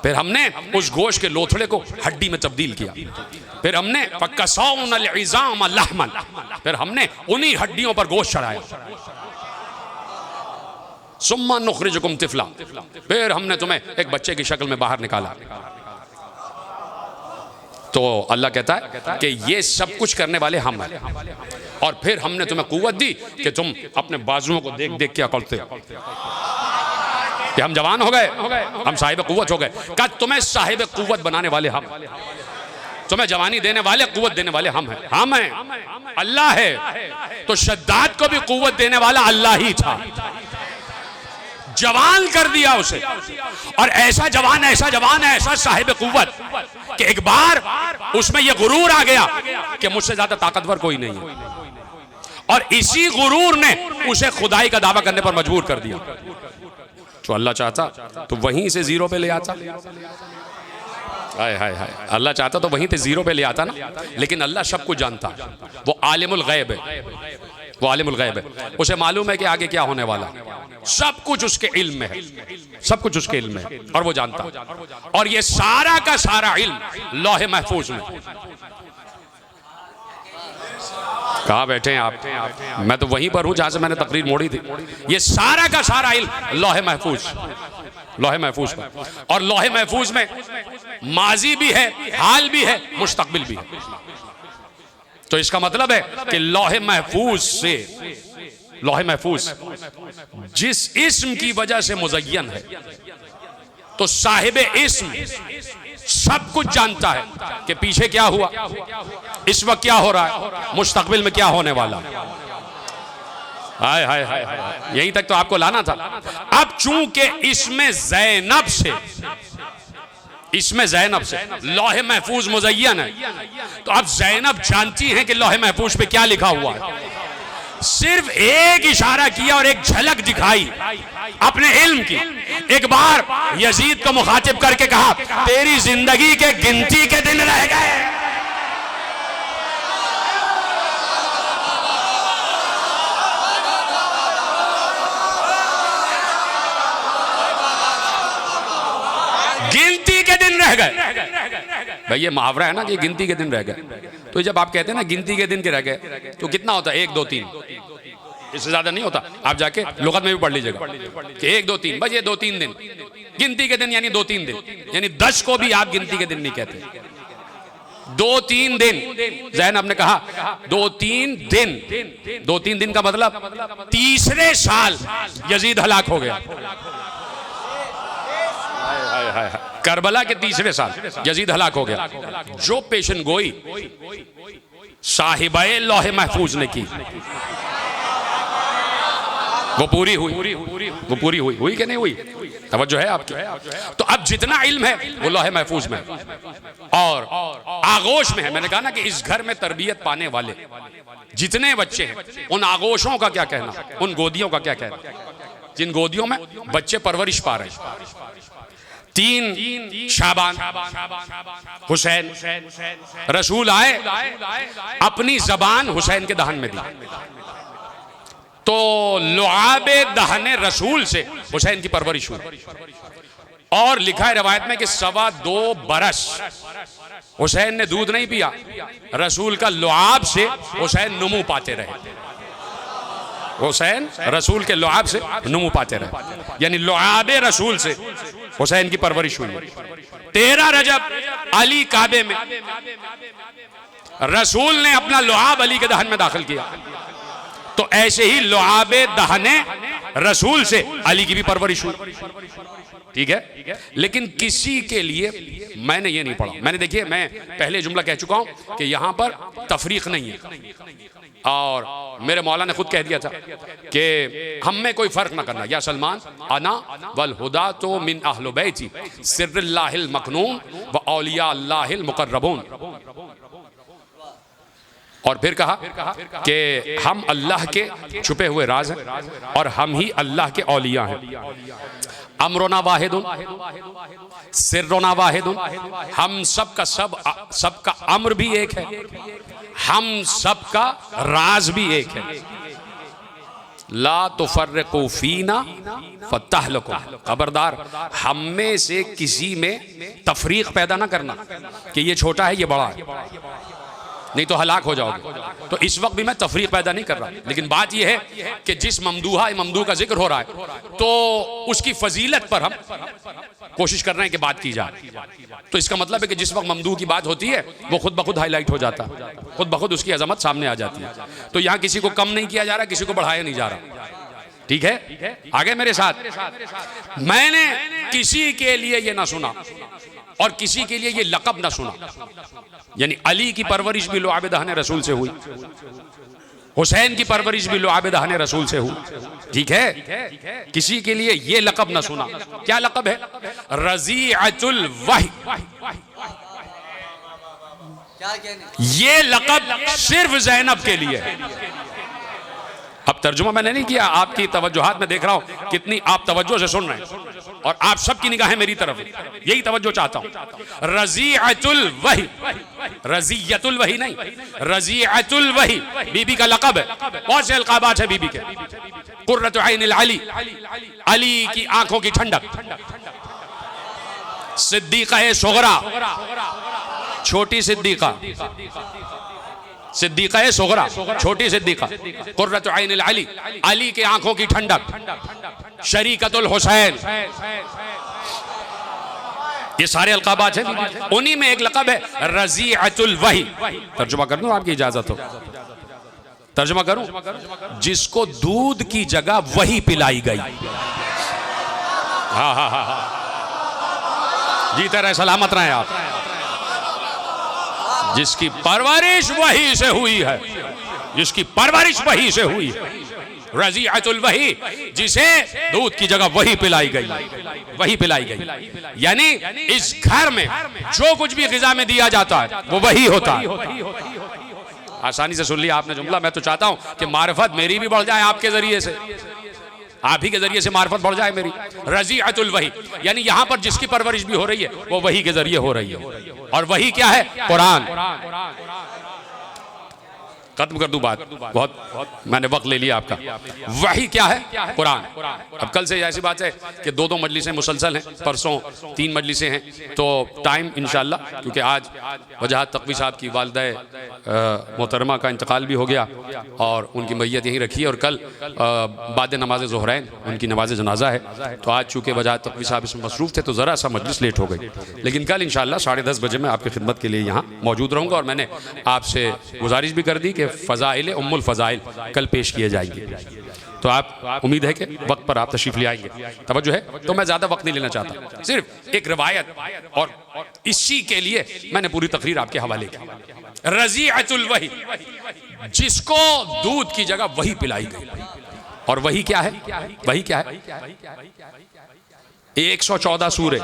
फिर हमने उस गोश्त के लोथड़े को हड्डी में तब्दील किया, फिर हमने फकसौनल इज़ाम लहमन, फिर हमने उन्हीं हड्डियों पर गोश्त चढ़ाया। सुम्मा नुखरिजुकुम तिफला, फिर हमने तुम्हें एक बच्चे की शक्ल में बाहर निकाला। तो अल्लाह कहता है कि ये सब कुछ करने वाले हम हैं, और फिर हमने तुम्हें कुव्वत दी कि तुम अपने बाजुओं को देख देख क्या करते हो कि हम जवान हो गए, हम साहिब कुव्वत हो गए। क्या तुम्हें साहिब कुव्वत बनाने वाले हम, तुम्हें जवानी देने वाले, कुव्वत देने वाले हम हैं, हम हैं, अल्लाह है। तो शद्दाद को भी कुव्वत देने वाला अल्लाह ही था, जवान कर दिया उसे। और ऐसा जवान है, ऐसा साहिब कुव्वत कि एक बार उसमें यह गुरूर आ गया कि मुझसे ज्यादा ताकतवर कोई नहीं है, और इसी गुरूर ने उसे खुदाई का दावा करने पर मजबूर कर दिया। तो अल्लाह चाहता तो वहीं से जीरो पे ले आता। हाय हाय हाय, अल्लाह चाहता तो वहीं से जीरो पे ले आता ना, लेकिन अल्लाह सब कुछ जानता। वो आलिमुल गैब है, वो आलिमुल गैब है। उसे मालूम है कि आगे क्या होने वाला, सब कुछ उसके इल्म में है, सब कुछ उसके इल्म में है, और वो जानता। और ये सारा का सारा इल्म लौहे महफूज में। कहाँ बैठे हैं आप? मैं तो वहीं पर हूं जहां से मैंने तकरीर मोड़ी थी। ये सारा का सारा इल्म लौहे महफूज, लौहे महफूज पर। और लौहे महफूज में माजी भी है, हाल भी है, मुस्तकबिल भी है। तो इसका मतलब है कि लौहे महफूज से, लौहे महफूज जिस इस्म की वजह से मुज़य्यन है, तो साहिब इस्म सब कुछ जानता है कि पीछे क्या हुआ, इस वक्त क्या हो रहा है, मुस्तकबिल में क्या होने वाला। हाय हाय हाय, यहीं तक तो आपको लाना था। अब चूंकि इसमें ज़ैनब से, इसमें ज़ैनब से लौहे महफूज मुज़य्यन है, तो अब ज़ैनब जानती हैं कि लौहे महफूज पे क्या लिखा हुआ है। सिर्फ एक इशारा किया और एक झलक दिखाई अपने इल्म की। एक बार यजीद को मुखातिब करके कहा, तेरी जिंदगी के गिनती के दिन रह गए। गिनती के दिन रह गए। भाई ये मुहावरा है ना कि गिनती के दिन रह गए। तो जब आप कहते हैं ना गिनती के दिन के रह गए, तो कितना होता है? 1 2 3, इससे ज्यादा नहीं होता। आप जाके लुगत में भी पढ़ लीजिएगा कि 1 2 3, बस ये 2 3 दिन गिनती के दिन, यानी 2 3 दिन, यानी 10 को भी आप गिनती के दिन नहीं कहते। 2 3 दिन। ज़ैनब ने कहा 2 3 दिन। 2 3 दिन का मतलब तीसरे साल यजीद हलाक हो गया। हाय हाय। करबला के 3रे साल यजीद हलाक हो गया। जो पेशन गोई साहिबाए लौहे महफूज ने की वो पूरी हुई, वो पूरी हुई, हुई कि नहीं हुई? तवज्जो है आपकी? तो अब जितना इल्म है वो लौहे महफूज में और आगोश में है। मैंने कहा ना कि इस घर में तरबियत पाने वाले जितने बच्चे हैं उन आगोशों का क्या कहना, उन गोदियों का क्या कहना, जिन गोदियों में बच्चे परवरिश पा रहे हैं। 3 शाबान हुसैन, रसूल आए, अपनी जबान हुसैन के दहन में दी, तो लुआबे दहने रसूल से हुसैन की परवरिश हुई। और लिखा है रवायत में कि 2.25 बरस हुसैन ने दूध नहीं पिया, रसूल का लुआब से हुसैन नुमू पाते रहे। हुसैन रसूल के लुआब से नुमू पाते रहे, यानी लुआबे रसूल से हुसैन की परवरिश हुई। 13 रजब अली काबे में रसूल ने अपना लुआब अली के दहन में दाखिल किया, तो ऐसे ही लुआबे दहने रसूल से अली की भी परवरिश हुई। ठीक है, लेकिन किसी के लिए मैंने ये नहीं पढ़ा। मैंने देखिए, मैं पहले जुमला कह चुका हूं कि यहां पर तफरीक नहीं है, और मेरे मौला ने खुद कह दिया था कि हम में कोई फर्क ना करना। या सलमान अना वल हुदा तो मिन अहल बैती सिर्रिल्लाहिल मकनूम व औलिया अल्लाहिल मुकर्रबून। और फिर कहा कि हम अल्लाह के छुपे हुए राज हैं और हम ही अल्लाह के औलिया हैं। अमरोना वाहिदुन सिर्रोना वाहिदुन, हम सबका सबका अम्र भी एक है, हम सबका राज भी एक है। ला तुफर्रिकू फीना फतहलकू, खबरदार हम में से किसी में तफरीक पैदा ना करना कि ये छोटा है ये बड़ा है, नहीं तो हलाक हो जाओगे। तो इस वक्त भी मैं तफरीक पैदा नहीं कर रहा, लेकिन बात यह है कि जिस ममदूह का जिक्र हो रहा है तो उसकी फजीलत पर हम कोशिश कर रहे हैं कि बात की जाए। तो इसका मतलब है कि जिस वक्त ममदूह की बात होती है वो खुद ब खुद हाईलाइट हो जाता है, खुद ब खुद उसकी अजमत सामने आ जाती है। तो यहाँ किसी को कम नहीं किया जा रहा, किसी को बढ़ाया नहीं जा रहा। ठीक है, आगे मेरे साथ। मैंने किसी के लिए ये ना सुना और किसी के लिए ये लक़ब ना सुना, यानी अली की परवरिश भी लुआब दहने रसूल से हुई, हुसैन की परवरिश भी लुआब दहने रसूल से हुई। ठीक है, किसी के लिए ये लक़ब ना सुना। क्या लक़ब है? रज़ीअतुल वही। ये लक़ब सिर्फ ज़ैनब के लिए है। अब तर्जुमा मैंने नहीं किया, आपकी तवज्जुहात में देख रहा हूं कितनी आप तवज्जो से सुन रहे हैं और आप सबकी निगाहें मेरी तरफ, यही तवज्जो चाहता हूं। रज़ीअतुल वही, रज़ियतुल वही नहीं, रज़ीअतुल वही बीबी का लक़ब है। बहुत से अलक़ाबात है बीबी के। कुर्रतु ऐनिल अली, अली की आंखों की ठंडक। सिद्दीक़ा सुग़रा, छोटी सिद्दीक़ा, सिद्दीक़ा सुग़रा, छोटी सिद्दीक़ा। कुर्रतु ऐनिल अली, अली के आंखों की ठंडक। शरीकतुल हुसैन, ये सारे अलक़ाबात हैं। उन्हीं में एक लक़ब है रज़ीअतुल वही। तर्जुमा कर दूं आपकी इजाजत हो? तर्जुमा करूं? जिसको दूध की जगह वही पिलाई गई। हाँ हाँ हाँ, जीते रहे, सलामत रहे आप। जिसकी परवरिश वही से हुई है, जिसकी परवरिश वही से हुई है। रज़ीअतुल वही, जिसे दूध की जगह वही पिलाई गई, वही पिलाई गई। यानी इस घर में जो कुछ भी ग़िज़ा में दिया जाता है वो वही होता है। आसानी से सुन लिया आपने जुमला। मैं तो चाहता हूं कि मारिफत मेरी भी बढ़ जाए आपके जरिए से, आप ही के जरिए से मारिफत बढ़ जाए मेरी। रज़ीअतुल वही, यानी यहां पर जिसकी परवरिश भी हो रही है वो वही के जरिए हो रही है। और वही क्या है? कुरान। खत्म कर दूं बात, बहुत मैंने वक्त ले लिया आपका। वही क्या है? कुरान। अब कल से ऐसी बात है कि 2 मजलिसें मुसलसल हैं, परसों 3 मजलिसें हैं, तो टाइम इंशाअल्लाह, क्योंकि आज वजाहत तक़वी साहब की वालिदा मोहतरमा का इंतकाल भी हो गया और उनकी मैयत यहीं रखी है, और कल बाद नमाज ज़ुहरैन उनकी नमाज जनाजा है। तो आज चूँकि वजाहत तक़वी साहब इसमें मसरूफ़ थे तो ज़रा सा मजलिस लेट हो गई, लेकिन कल इंशाअल्लाह 10:30 बजे मैं आपकी खिदमत के लिए यहाँ मौजूद रहूँगा। और मैंने आपसे गुजारिश भी कर दी कि कि फ़ज़ाइल उम्मुल फ़ज़ाइल कल पेश किए जाएंगे, तो आप उम्मीद है कि वक्त पर आप तशरीफ़ ले आएंगे। तवज्जो है, तो मैं ज़्यादा वक्त नहीं लेना चाहता, सिर्फ एक रिवायत, और इसी के लिए मैंने पूरी तकरीर आपके हवाले की। रज़ीअतुल वही, जिसको दूध की जगह वही पिलाई गई। और वही क्या है? वही क्या है? 114 सूरे,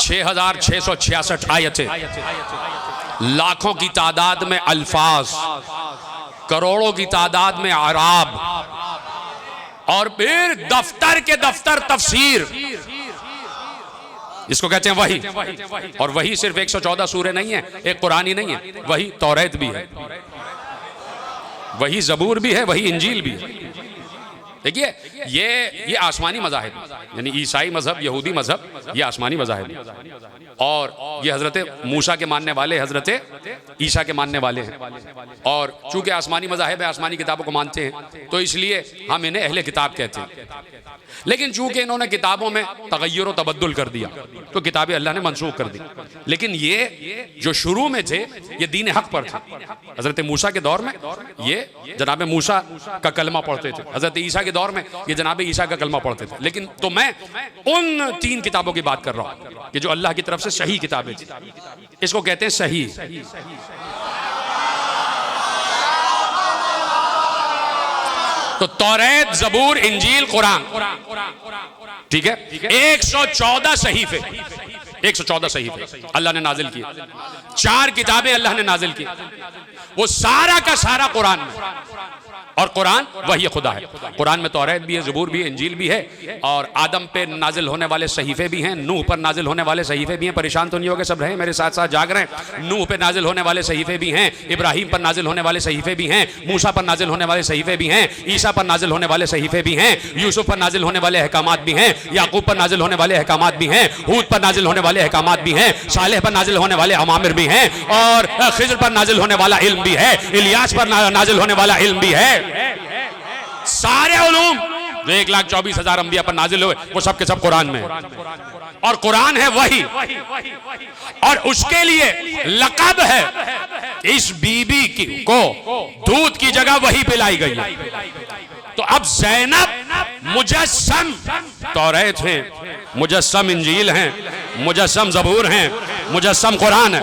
6666 आयतें, लाखों की तादाद में अल्फाज, करोड़ों की तादाद में आराब, और फिर दफ्तर के दफ्तर तफसीर, इसको कहते हैं वही। और वही सिर्फ 114 सूरे नहीं है, एक कुरान ही नहीं है, वही तौरात भी है, वही ज़बूर भी है, वही इंजील भी है। देखिए ये आसमानी मज़ाहिब, यानी ईसाई मज़हब, यहूदी मज़हब, ये आसमानी मज़ाहिब, और ये हज़रत मूसा के मानने वाले, हज़रत ईसा के मानने वाले हैं। और चूंकि आसमानी मज़ाहिब है, आसमानी किताबों को मानते हैं, तो इसलिए हम इन्हें अहले किताब कहते हैं। लेकिन चूंकि इन्होंने किताबों में तगय्युर और तबद्दुल कर दिया, तो किताबें अल्लाह ने मनसूख कर दी। लेकिन ये जो शुरू में थे, ये दीन हक पर थे। हज़रत मूसा के दौर में ये जनाब मूसा का कलमा पढ़ते थे, हज़रत ईसा के दौर में ये जनाब ईसा का कलमा पढ़ते थे। लेकिन तो मैं उन 3 किताबों की बात कर रहा हूँ कि जो अल्लाह की तरफ से सही किताबें थी, इसको कहते हैं सही। तो तौरात, ज़बूर, इंजील, कुरान, ठीक है, 114 सहीफे, 114 सहीफे अल्लाह ने नाजिल किए। 4 किताबें अल्लाह ने नाजिल की, वो सारा का सारा कुरान में। और कुरान वही खुदा है। कुरान में तौरात भी है, ज़बूर भी है, इंजील भी है, और आदम पे नाजिल होने वाले सहीफे भी हैं, नूह पर नाजिल होने वाले सहीफे भी हैं। परेशान तो नहीं हो गए, सब रहे मेरे साथ साथ, जाग रहे हैं। नूह पे नाजिल होने वाले सहीफे भी हैं, इब्राहिम पर नाजिल होने वाले सहीफे भी हैं, मूसा पर नाजिल होने वाले सहीफे भी हैं, ईसा पर नाजिल होने वाले सहीफे भी हैं, यूसुफ पर नाजिल होने वाले अहकामात भी हैं, याकूब पर नाजिल होने वाले अहकामात भी हैं, हूद पर नाजिल होने वाले अहकामात भी हैं, सालेह पर नाजिल होने वाले अवामिर भी हैं, और खिज़्र पर नाजिल होने वाला इल्म भी है, इलियास पर नाजिल होने वाला इल्म भी है। सारे उलूम जो 1,24,000 अंबिया पर नाजिल हुए, वो सब के सब कुरान में है। और कुरान है वही, और उसके लिए लक़ब है, इस बीबी को दूध की जगह वही पिलाई गई है। तो अब ज़ैनब मुजस्सम तौरात है, मुजस्सम इंजील हैं, मुजस्सम ज़बूर हैं, मुजस्सम कुरान है।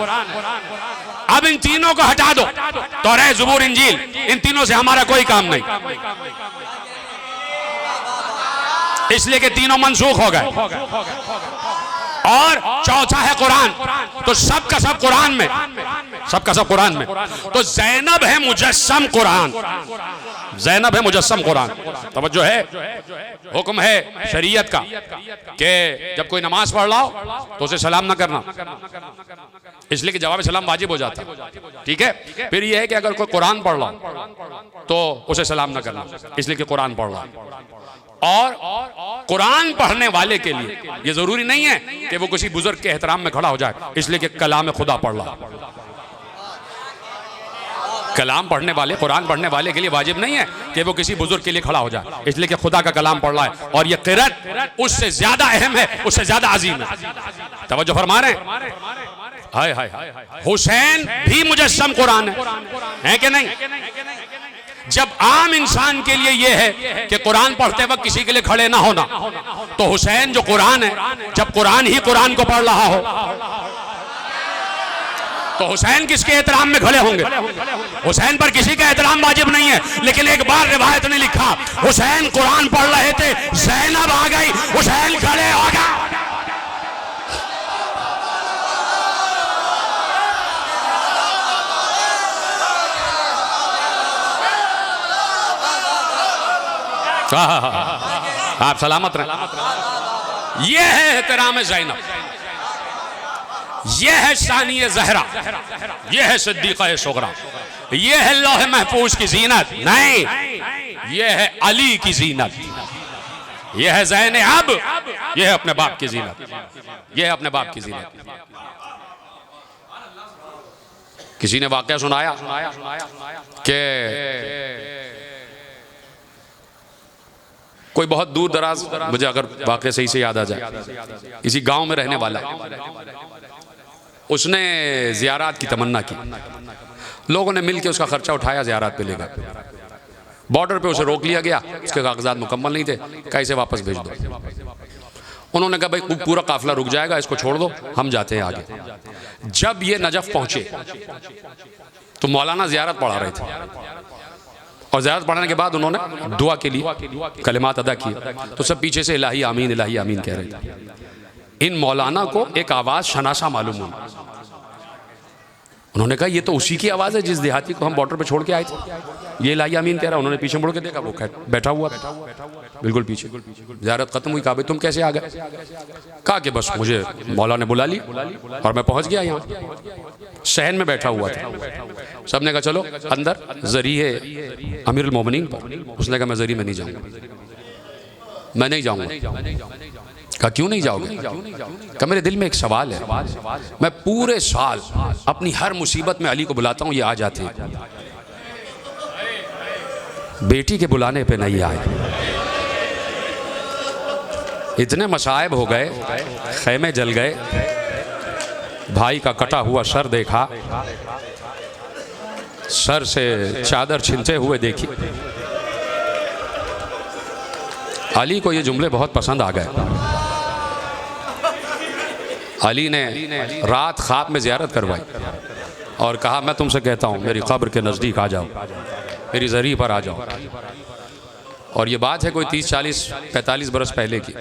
अब इन तीनों को हटा दो, तौरात, ज़बूर, इंजील, इन तीनों से हमारा कोई काम नहीं, इसलिए कि तीनों मनसूख हो गए। और चौथा है कुरान, तो सब का सब कुरान में, सब का सब कुरान में। तो ज़ैनब है मुजस्सम कुरान, ज़ैनब है मुजस्सम कुरान। तवज्जो है, हुक्म है शरीयत का कि जब कोई नमाज पढ़ रहा हो तो उसे सलाम ना करना, इसलिए कि जवाब सलाम वाजिब हो जाता है, ठीक है। फिर यह है कि अगर कोई कुरान पढ़ रहा हो तो उसे सलाम ना करना, इसलिए कि कुरान पढ़ रहा है। और कुरान पढ़ने वाले के लिए ये जरूरी नहीं है कि वो किसी बुजुर्ग के एहतराम में खड़ा हो जाए, इसलिए कि कलाम खुदा पढ़ रहा। कलाम पढ़ने वाले, कुरान पढ़ने वाले के लिए वाजिब नहीं है कि वो किसी बुजुर्ग के लिए खड़ा हो जाए, इसलिए कि खुदा का कलाम पढ़ रहा है। और ये क़िरात उससे ज्यादा अहम है, उससे ज्यादा अजीम है। तवज्जो फरमा रहे हैं? हाय हाय हाय, हुसैन भी मुजस्सम कुरान है कि नहीं? जब आम इंसान के लिए यह है कि कुरान पढ़ते वक्त किसी के लिए खड़े ना होना, तो हुसैन जो कुरान है, जब कुरान ही कुरान को पढ़ रहा हो तो हुसैन किसके एहतराम में खड़े होंगे? हुसैन पर किसी का एहतराम वाजिब नहीं है। लेकिन एक बार रिवायत ने लिखा, हुसैन कुरान पढ़ रहे थे, ज़ैनब आ गई, हुसैन खड़े हो गए। आप सलामत रहे। ये है एहतराम ज़ैनब, ये है सानिय ज़हरा, ये है सिद्दीक़ा सुग़रा, ये है लौह महफूज की ज़ीनत नहीं, ये है अली की ज़ीनत, ये है ज़ैनब, ये है अपने बाप की ज़ीनत, ये है अपने बाप की ज़ीनत। किसी ने वाक़या सुनाया कि कोई बहुत दूर दराज, मुझे अगर वाक़या सही से याद आ जाए, किसी गांव में रहने वाला, उसने ज़ियारत की तमन्ना की, लोगों ने मिलकर उसका खर्चा उठाया, ज़ियारत पे ले गए। बॉर्डर पे उसे रोक लिया गया, उसके कागजात मुकम्मल नहीं थे, कैसे वापस भेज दो। उन्होंने कहा भाई पूरा काफिला रुक जाएगा, इसको छोड़ दो, हम जाते हैं आगे। जब ये नजफ पहुंचे तो मौलाना ज़ियारत पढ़ा रहे थे, और ज़ियारत पढ़ाने के बाद उन्होंने दुआ के लिए कलिमात अदा किए, तो सब पीछे से इलाही आमीन कह रहे थे। इन मौलाना को एक आवाज़ शनासा मालूम हुई। उन्होंने कहा ये तो उसी की आवाज़ है जिस देहाती को हम बॉर्डर पे छोड़ के आए थे, ये इलाही आमीन कह रहा है। उन्होंने पीछे मुड़ के देखा, वो बैठा हुआ था बिल्कुल पीछे। ज़ियारत खत्म हुई, कहा भाई तुम कैसे आ गए? कहा कि बस मुझे मौला ने बुला ली और मैं पहुंच गया यहाँ। सहन में बैठा हुआ था। सबने कहा चलो अंदर, ज़री है अमीरुल मोमिनीन पर। उसने कहा मैं ज़री में नहीं जाऊँगा, मैं नहीं जाऊँगा। कहा क्यों नहीं जाओगे? कहा मेरे दिल में एक सवाल है, मैं पूरे साल अपनी हर मुसीबत में अली को बुलाता हूँ, ये आ जाते हैं, बेटी के बुलाने पे नहीं आए। इतने मसाइब हो गए, खैमे जल गए, भाई का कटा हुआ सर देखा, सर से चादर छिनते हुए देखी। अली को ये जुमले बहुत पसंद आ गए। अली ने रात ख्वाब में ज़ियारत करवाई और कहा मैं तुमसे कहता हूँ मेरी कब्र के नज़दीक आ जाओ, मेरी ज़री पर आ जाओ। और ये बात है कोई 30, 40, 45 बरस पहले की।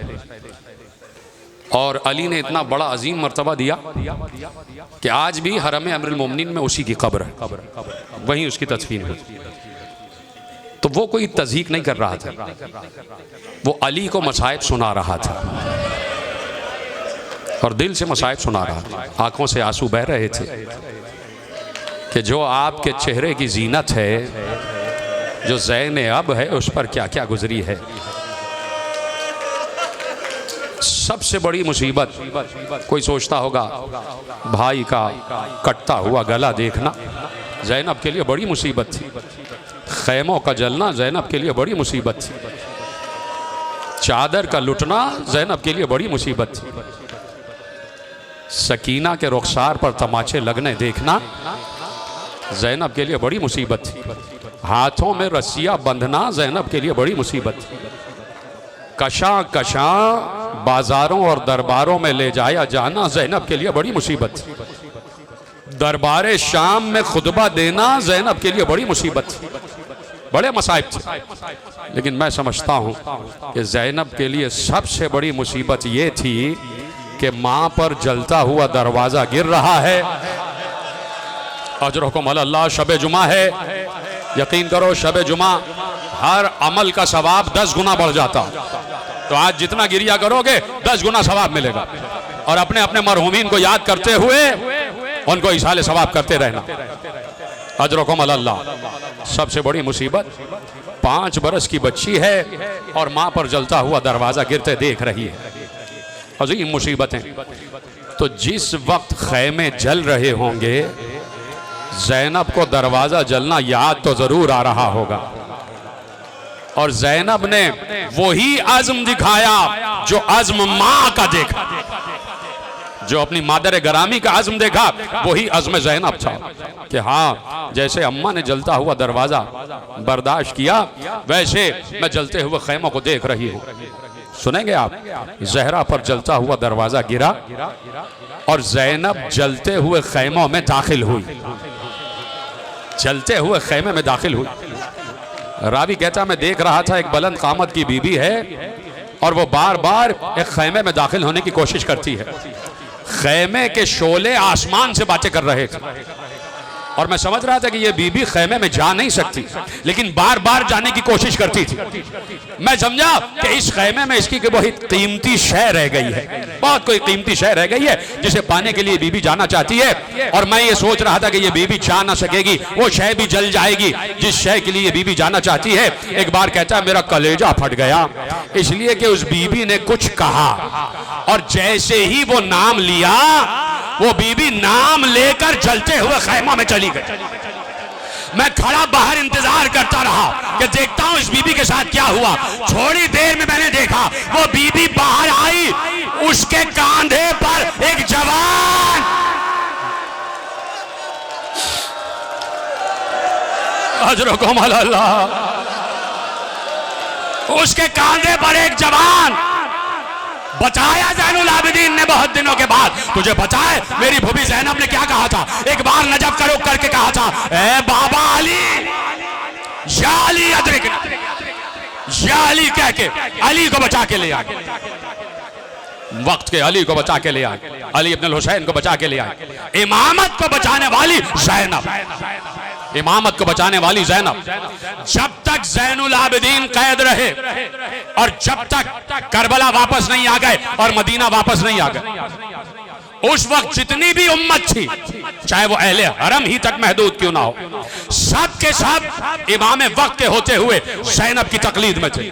और अली ने इतना बड़ा अजीम मर्तबा दिया कि आज भी हरम अमीरुल मोमिनीन में उसी की कब्र है, वहीं उसकी तदफीन हुई। तो वो कोई तज़हीक नहीं कर रहा था, वो अली को मसाइब सुना रहा था और दिल से मसाइब सुना रहा था। आंखों से आंसू बह रहे थे कि जो आपके चेहरे की जीनत है, जो ज़ैन अब है, उस पर क्या क्या गुजरी है। सबसे बड़ी मुसीबत कोई सोचता होगा भाई का कटता हुआ गला देखना ज़ैनब के लिए बड़ी मुसीबत थी, खैमों का जलना ज़ैनब के लिए बड़ी मुसीबत थी, चादर का लुटना ज़ैनब के लिए बड़ी मुसीबत थी, सकीना के रुखसार पर तमाचे लगने देखना ज़ैनब के लिए बड़ी मुसीबत थी, हाथों में रस्सियाँ बंधना ज़ैनब के लिए बड़ी मुसीबत थी, कशा कशा बाजारों और दरबारों में ले जाया जाना ज़ैनब के लिए बड़ी मुसीबत थी, दरबारे शाम में खुतबा देना ज़ैनब के लिए बड़ी मुसीबत थी। बड़े मसाइब थे, लेकिन मैं समझता हूँ कि ज़ैनब के लिए सबसे बड़ी मुसीबत ये थी कि माँ पर जलता हुआ दरवाज़ा गिर रहा है। अजरुकुम अल्लाह, शब जुमा है, यकीन करो शब जुमा हर अमल का सवाब 10 गुना बढ़ जाता। तो आज जितना गिरिया करोगे 10 गुना सवाब मिलेगा। और अपने अपने मरहूमीन को याद करते हुए उनको इसाले सवाब करते रहना। अजरुकुम अल्लाह। सबसे बड़ी मुसीबत 5 बरस की बच्ची है और माँ पर जलता हुआ दरवाज़ा गिरते देख रही है। अजीम मुसीबतें। तो जिस वक्त खैमे जल रहे होंगे ज़ैनब को दरवाज़ा जलना याद तो ज़रूर आ रहा होगा, और ज़ैनब ने वही अज़्म दिखाया जो अज़्म माँ का देखा, जो अपनी मादर गरामी का अज़्म देखा वही अज़्म ज़ैनब था कि हाँ जैसे अम्मा ने जलता हुआ दरवाज़ा बर्दाश्त किया वैसे मैं जलते हुए खैमों को देख रही हूँ। सुनेंगे आप, ज़हरा पर जलता हुआ दरवाज़ा गिरा और ज़ैनब जलते हुए खैमों में दाखिल हुई, जलते हुए खैमे में दाखिल हुई। रावी कहता मैं देख रहा था एक बुलंद कामत की बीबी है और वो बार बार एक खैमे में दाखिल होने की कोशिश करती है। खैमे के शोले आसमान से बातें कर रहे थे और मैं समझ रहा था कि ये बीबी खैमे में जा नहीं सकती, लेकिन बार बार जाने की कोशिश करती थी। मैं समझा कि इस खैमे में इसकी बहुत कीमती शय रह गई है, बहुत कोई कीमती शय रह गई है जिसे पाने के लिए बीबी जाना चाहती है। और मैं ये सोच रहा था कि ये बीबी जा ना सकेगी, वो शय भी जल जाएगी जिस शय के लिए ये बीबी जाना चाहती है। एक बार कहता है मेरा कलेजा फट गया, इसलिए कि उस बीबी ने कुछ कहा और जैसे ही वो नाम लिया वो बीबी नाम लेकर जलते हुए खैमा में चली गई। मैं खड़ा बाहर इंतजार करता रहा कि देखता हूं इस बीबी के साथ क्या हुआ। थोड़ी देर में मैंने देखा वो बीबी बाहर आई, उसके कांधे पर एक जवान अजरुकुम अल्लाह। उसके कांधे पर एक जवान बचाया ज़ैनुल आबिदीन ने बहुत दिनों के बाद। तुझे बचाए मेरी भूबी ज़ैनब ने क्या कहा था? एक बार नजब करो करके कहा था, ए बाबा अली, या अली अदरिकना, या अली कह के अली को बचा के ले आए। वक्त के अली को बचा के ले आए, अली इब्न हुसैन को बचा के ले आए। इमामत को बचाने वाली ज़ैनब, इमामत को बचाने वाली ज़ैनब। जब तक ज़ैनुल आबिदीन कैद रहे और जब तक करबला वापस नहीं आ गए और मदीना वापस नहीं आ गए, उस वक्त जितनी भी उम्मत थी, चाहे वो अहले हरम ही तक महदूद क्यों ना हो, सब के सब इमाम वक्त के होते हुए ज़ैनब की तकलीद में थे।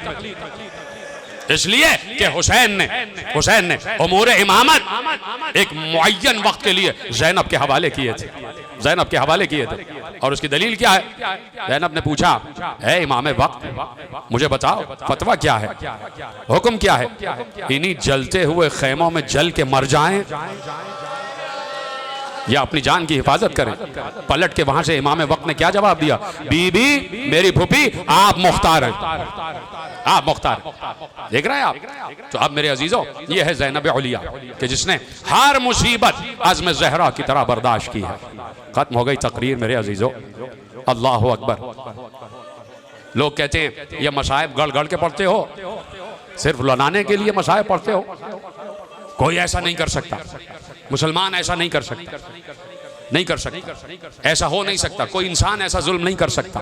इसलिए कि हुसैन ने उमूर इमामत एक मुअय्यन वक्त के लिए ज़ैनब के हवाले किए थे, ज़ैनब के हवाले किए थे। और उसकी दलील क्या है? ज़ैनब ने पूछा, है इमाम वक्त, मुझे बताओ फतवा क्या है, हुक्म क्या है? इन्हीं जलते हुए खेमों में जल के मर जाएं या अपनी जान की हिफाजत करें? पलट के वहां से इमाम वक्त ने क्या जवाब दिया? बीबी मेरी फूफी, आप मुख्तार हैं, आप मुख्तार। देख रहे हैं आप? तो अब मेरे अजीजों, ये है ज़ैनब उलिया कि जिसने हर मुसीबत अज़्म ज़हरा की तरह बर्दाश्त की है। खत्म हो गई तकरीर मेरे अजीजों। अल्लाह अकबर। लोग कहते हैं ये मसाइब गढ़ गढ़ के पढ़ते हो, सिर्फ लड़ाने के लिए मसाइब पढ़ते हो। कोई ऐसा नहीं कर सकता, मुसलमान ऐसा नहीं कर सकता, नहीं कर सकता, ऐसा हो नहीं सकता। कोई इंसान ऐसा जुल्म नहीं कर सकता,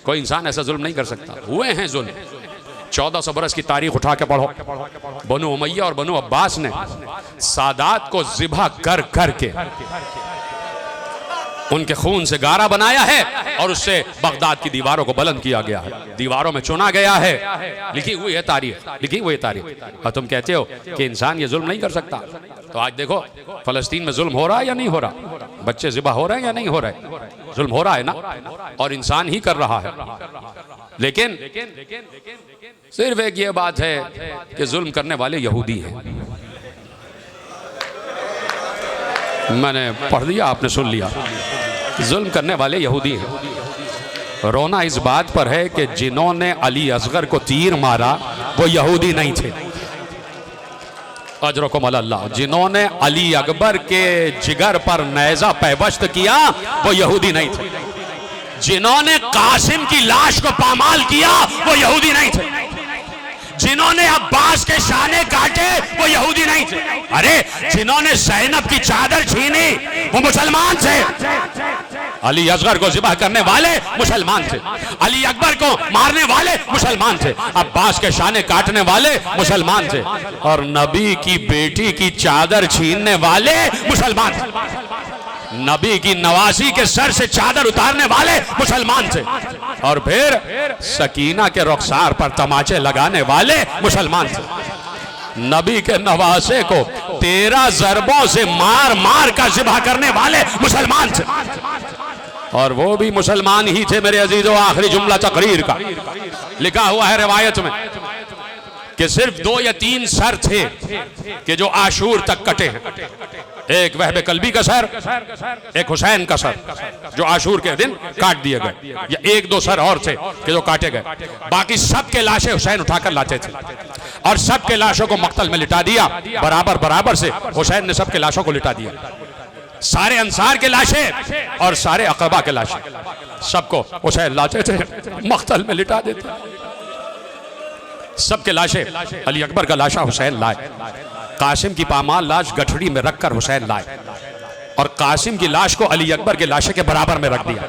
कोई इंसान ऐसा जुल्म नहीं कर सकता। हुए हैं जुल्म, 1400 बरस की तारीख उठा के पढ़ो। बनु उमैया और बनु अब्बास ने सादात को ज़िबह कर कर के उनके खून से गारा बनाया है और उससे बगदाद की दीवारों को बुलंद किया गया है, दीवारों में चुना गया है। लिखी हुई है तारीख, लिखी हुई है तारीख। और तुम कहते हो कि इंसान ये जुल्म नहीं कर सकता। तो आज देखो फलस्तीन में जुल्म हो रहा है या नहीं हो रहा? बच्चे ज़िबा हो रहे हैं या नहीं हो रहे? जुल्म हो रहा है ना, और इंसान ही कर रहा है। लेकिन सिर्फ एक ये बात है कि जुल्म करने वाले यहूदी हैं। मैंने पढ़ दिया, आपने सुन लिया। जुल्म करने वाले यहूदी हैं। रोना इस बात पर है कि जिन्होंने अली असगर को तीर मारा वो यहूदी नहीं थे। अजरुकुम अल्लाह। जिन्होंने अली अकबर के जिगर पर नेज़ा पैबस्त किया वो यहूदी नहीं थे। जिन्होंने कासिम की लाश को पामाल किया वो यहूदी नहीं थे। जिन्होंने अब्बास के शाने काटे वो यहूदी नहीं थे। अरे जिन्होंने ज़ैनब की चादर छीनी वो मुसलमान थे। अली असगर को ज़िबह करने वाले मुसलमान थे, अली अकबर को मारने वाले मुसलमान थे, अब्बास के शाने काटने वाले मुसलमान थे, और नबी की बेटी की चादर छीनने वाले मुसलमान थे। नबी की नवासी के सर से चादर उतारने वाले मुसलमान थे, और फिर सकीना के रुखसार पर तमाचे लगाने वाले मुसलमान थे। नबी के नवासे को 13 ज़रबों से मार मार कर ज़िबह करने वाले मुसलमान थे, और वो भी मुसलमान ही थे मेरे अजीजों। आखिरी जुमला तकरीर का लिखा हुआ है रिवायत में कि सिर्फ 2 या 3 सर थे कि जो आशूर तक कटे हैं। एक वहबे कल्बी का सर, एक हुसैन का सर जो आशूर के दिन काट दिए गए, या 1-2 सर और थे कि जो काटे गए। बाकी सब के लाशें हुसैन उठाकर लाते थे और सब के लाशों को मक्तल में लिटा दिया। बराबर बराबर से हुसैन ने सबके लाशों को लिटा दिया। सारे अंसार के लाशें और सारे अकबा के लाशें सबको हुसैन लाते थे, मक्तल में लिटा देते। सबके लाशें, अली अकबर का लाशा हुसैन लाए, कासिम की पामाल लाश गठड़ी में रखकर हुसैन लाए, और कासिम की लाश को अली अकबर के लाशे के बराबर में रख दिया।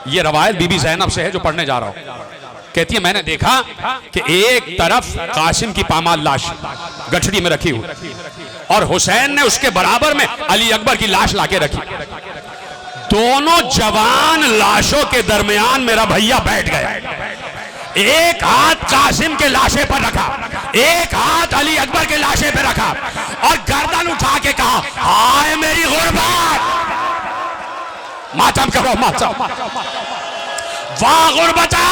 ये रवायत बीबी ज़ैनब से है जो पढ़ने जा रहा हूं। कहती है मैंने देखा कि एक तरफ कासिम की पामाल लाश गठड़ी में रखी हुई और हुसैन ने उसके बराबर में अली अकबर की लाश लाके रखी। दोनों जवान लाशों के दरमियान मेरा भैया बैठ गया। एक हाथ कासिम के लाशे पर रखा, एक हाथ अली अकबर के लाशे पर रखा, और गर्दन उठा के कहा, हाय मेरी गुर्बत, मातम करो मातम, वाह गुर्बता।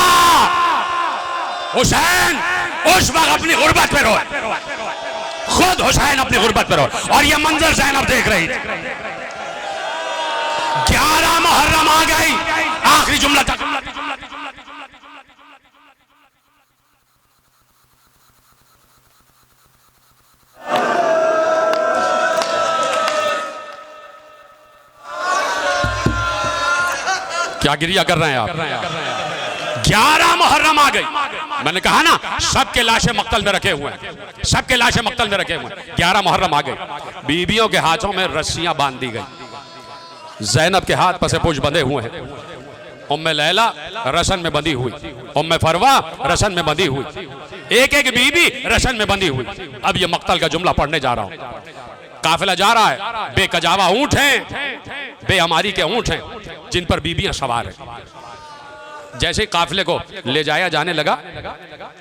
हुसैन उस वक्त अपनी गुर्बत पे रोए, खुद हुसैन अपनी गुर्बत पे रोए, और ये मंजर ज़ैनब देख रही थी। 11 मुहर्रम आ गई, आखिरी जुमला था। क्या गिरिया कर रहे हैं आप? 11 मुहर्रम आ गई। मैंने कहा ना सबके लाशें मक्तल में रखे हुए हैं, सबके लाशें मक्तल में रखे हुए हैं। 11 मुहर्रम आ गई। बीबियों के हाथों में रस्सियां बांध दी गई। ज़ैनब के हाथ पसे पूछ बंधे हुए हैं। उम्मे लैला रसन में बंधी हुई, उम्मे फरवा रसन में बंधी हुई, एक एक बीबी रसन में बंधी हुई। अब ये मक्तल का जुमला पढ़ने जा रहा हूं। काफिला जा रहा है, बेकजावा ऊंट हैं, बेअमारी के ऊंट हैं जिन पर बीबियां सवार हैं। जैसे ही काफिले को ले जाया जाने लगा,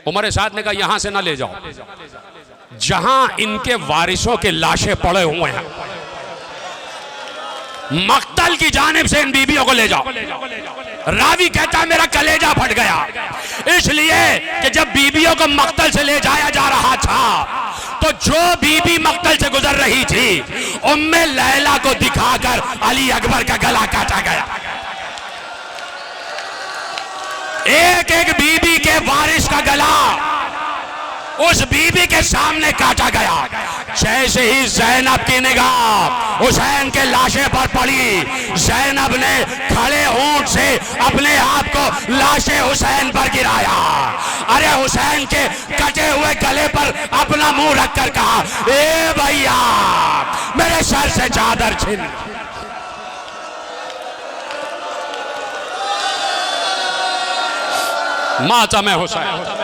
उमर साद ने कहा यहां से ना ले जाओ, जहां इनके वारिसों के लाशें पड़े हुए हैं मक्तल की जानिब से इन बीबियों को ले जाओ। रावी कहता है मेरा कलेजा फट गया, इसलिए कि जब बीबियों को मक्तल से ले जाया जा रहा था तो जो बीबी मक्तल से गुजर रही थी उम्मे लैला को दिखाकर अली अकबर का गला काटा गया। एक एक बीबी के वारिस का गला उस बीबी के सामने काटा गया। जैसे ही ज़ैनब की निगाह हुसैन के लाशे पर पड़ी, ज़ैनब ने खड़े ऊंट से अपने आप को लाशे हुसैन पर गिराया। अरे हुसैन के कटे हुए गले पर अपना मुंह रखकर कहा, ए भैया मेरे सर से चादर छीन। मातम हुसैन।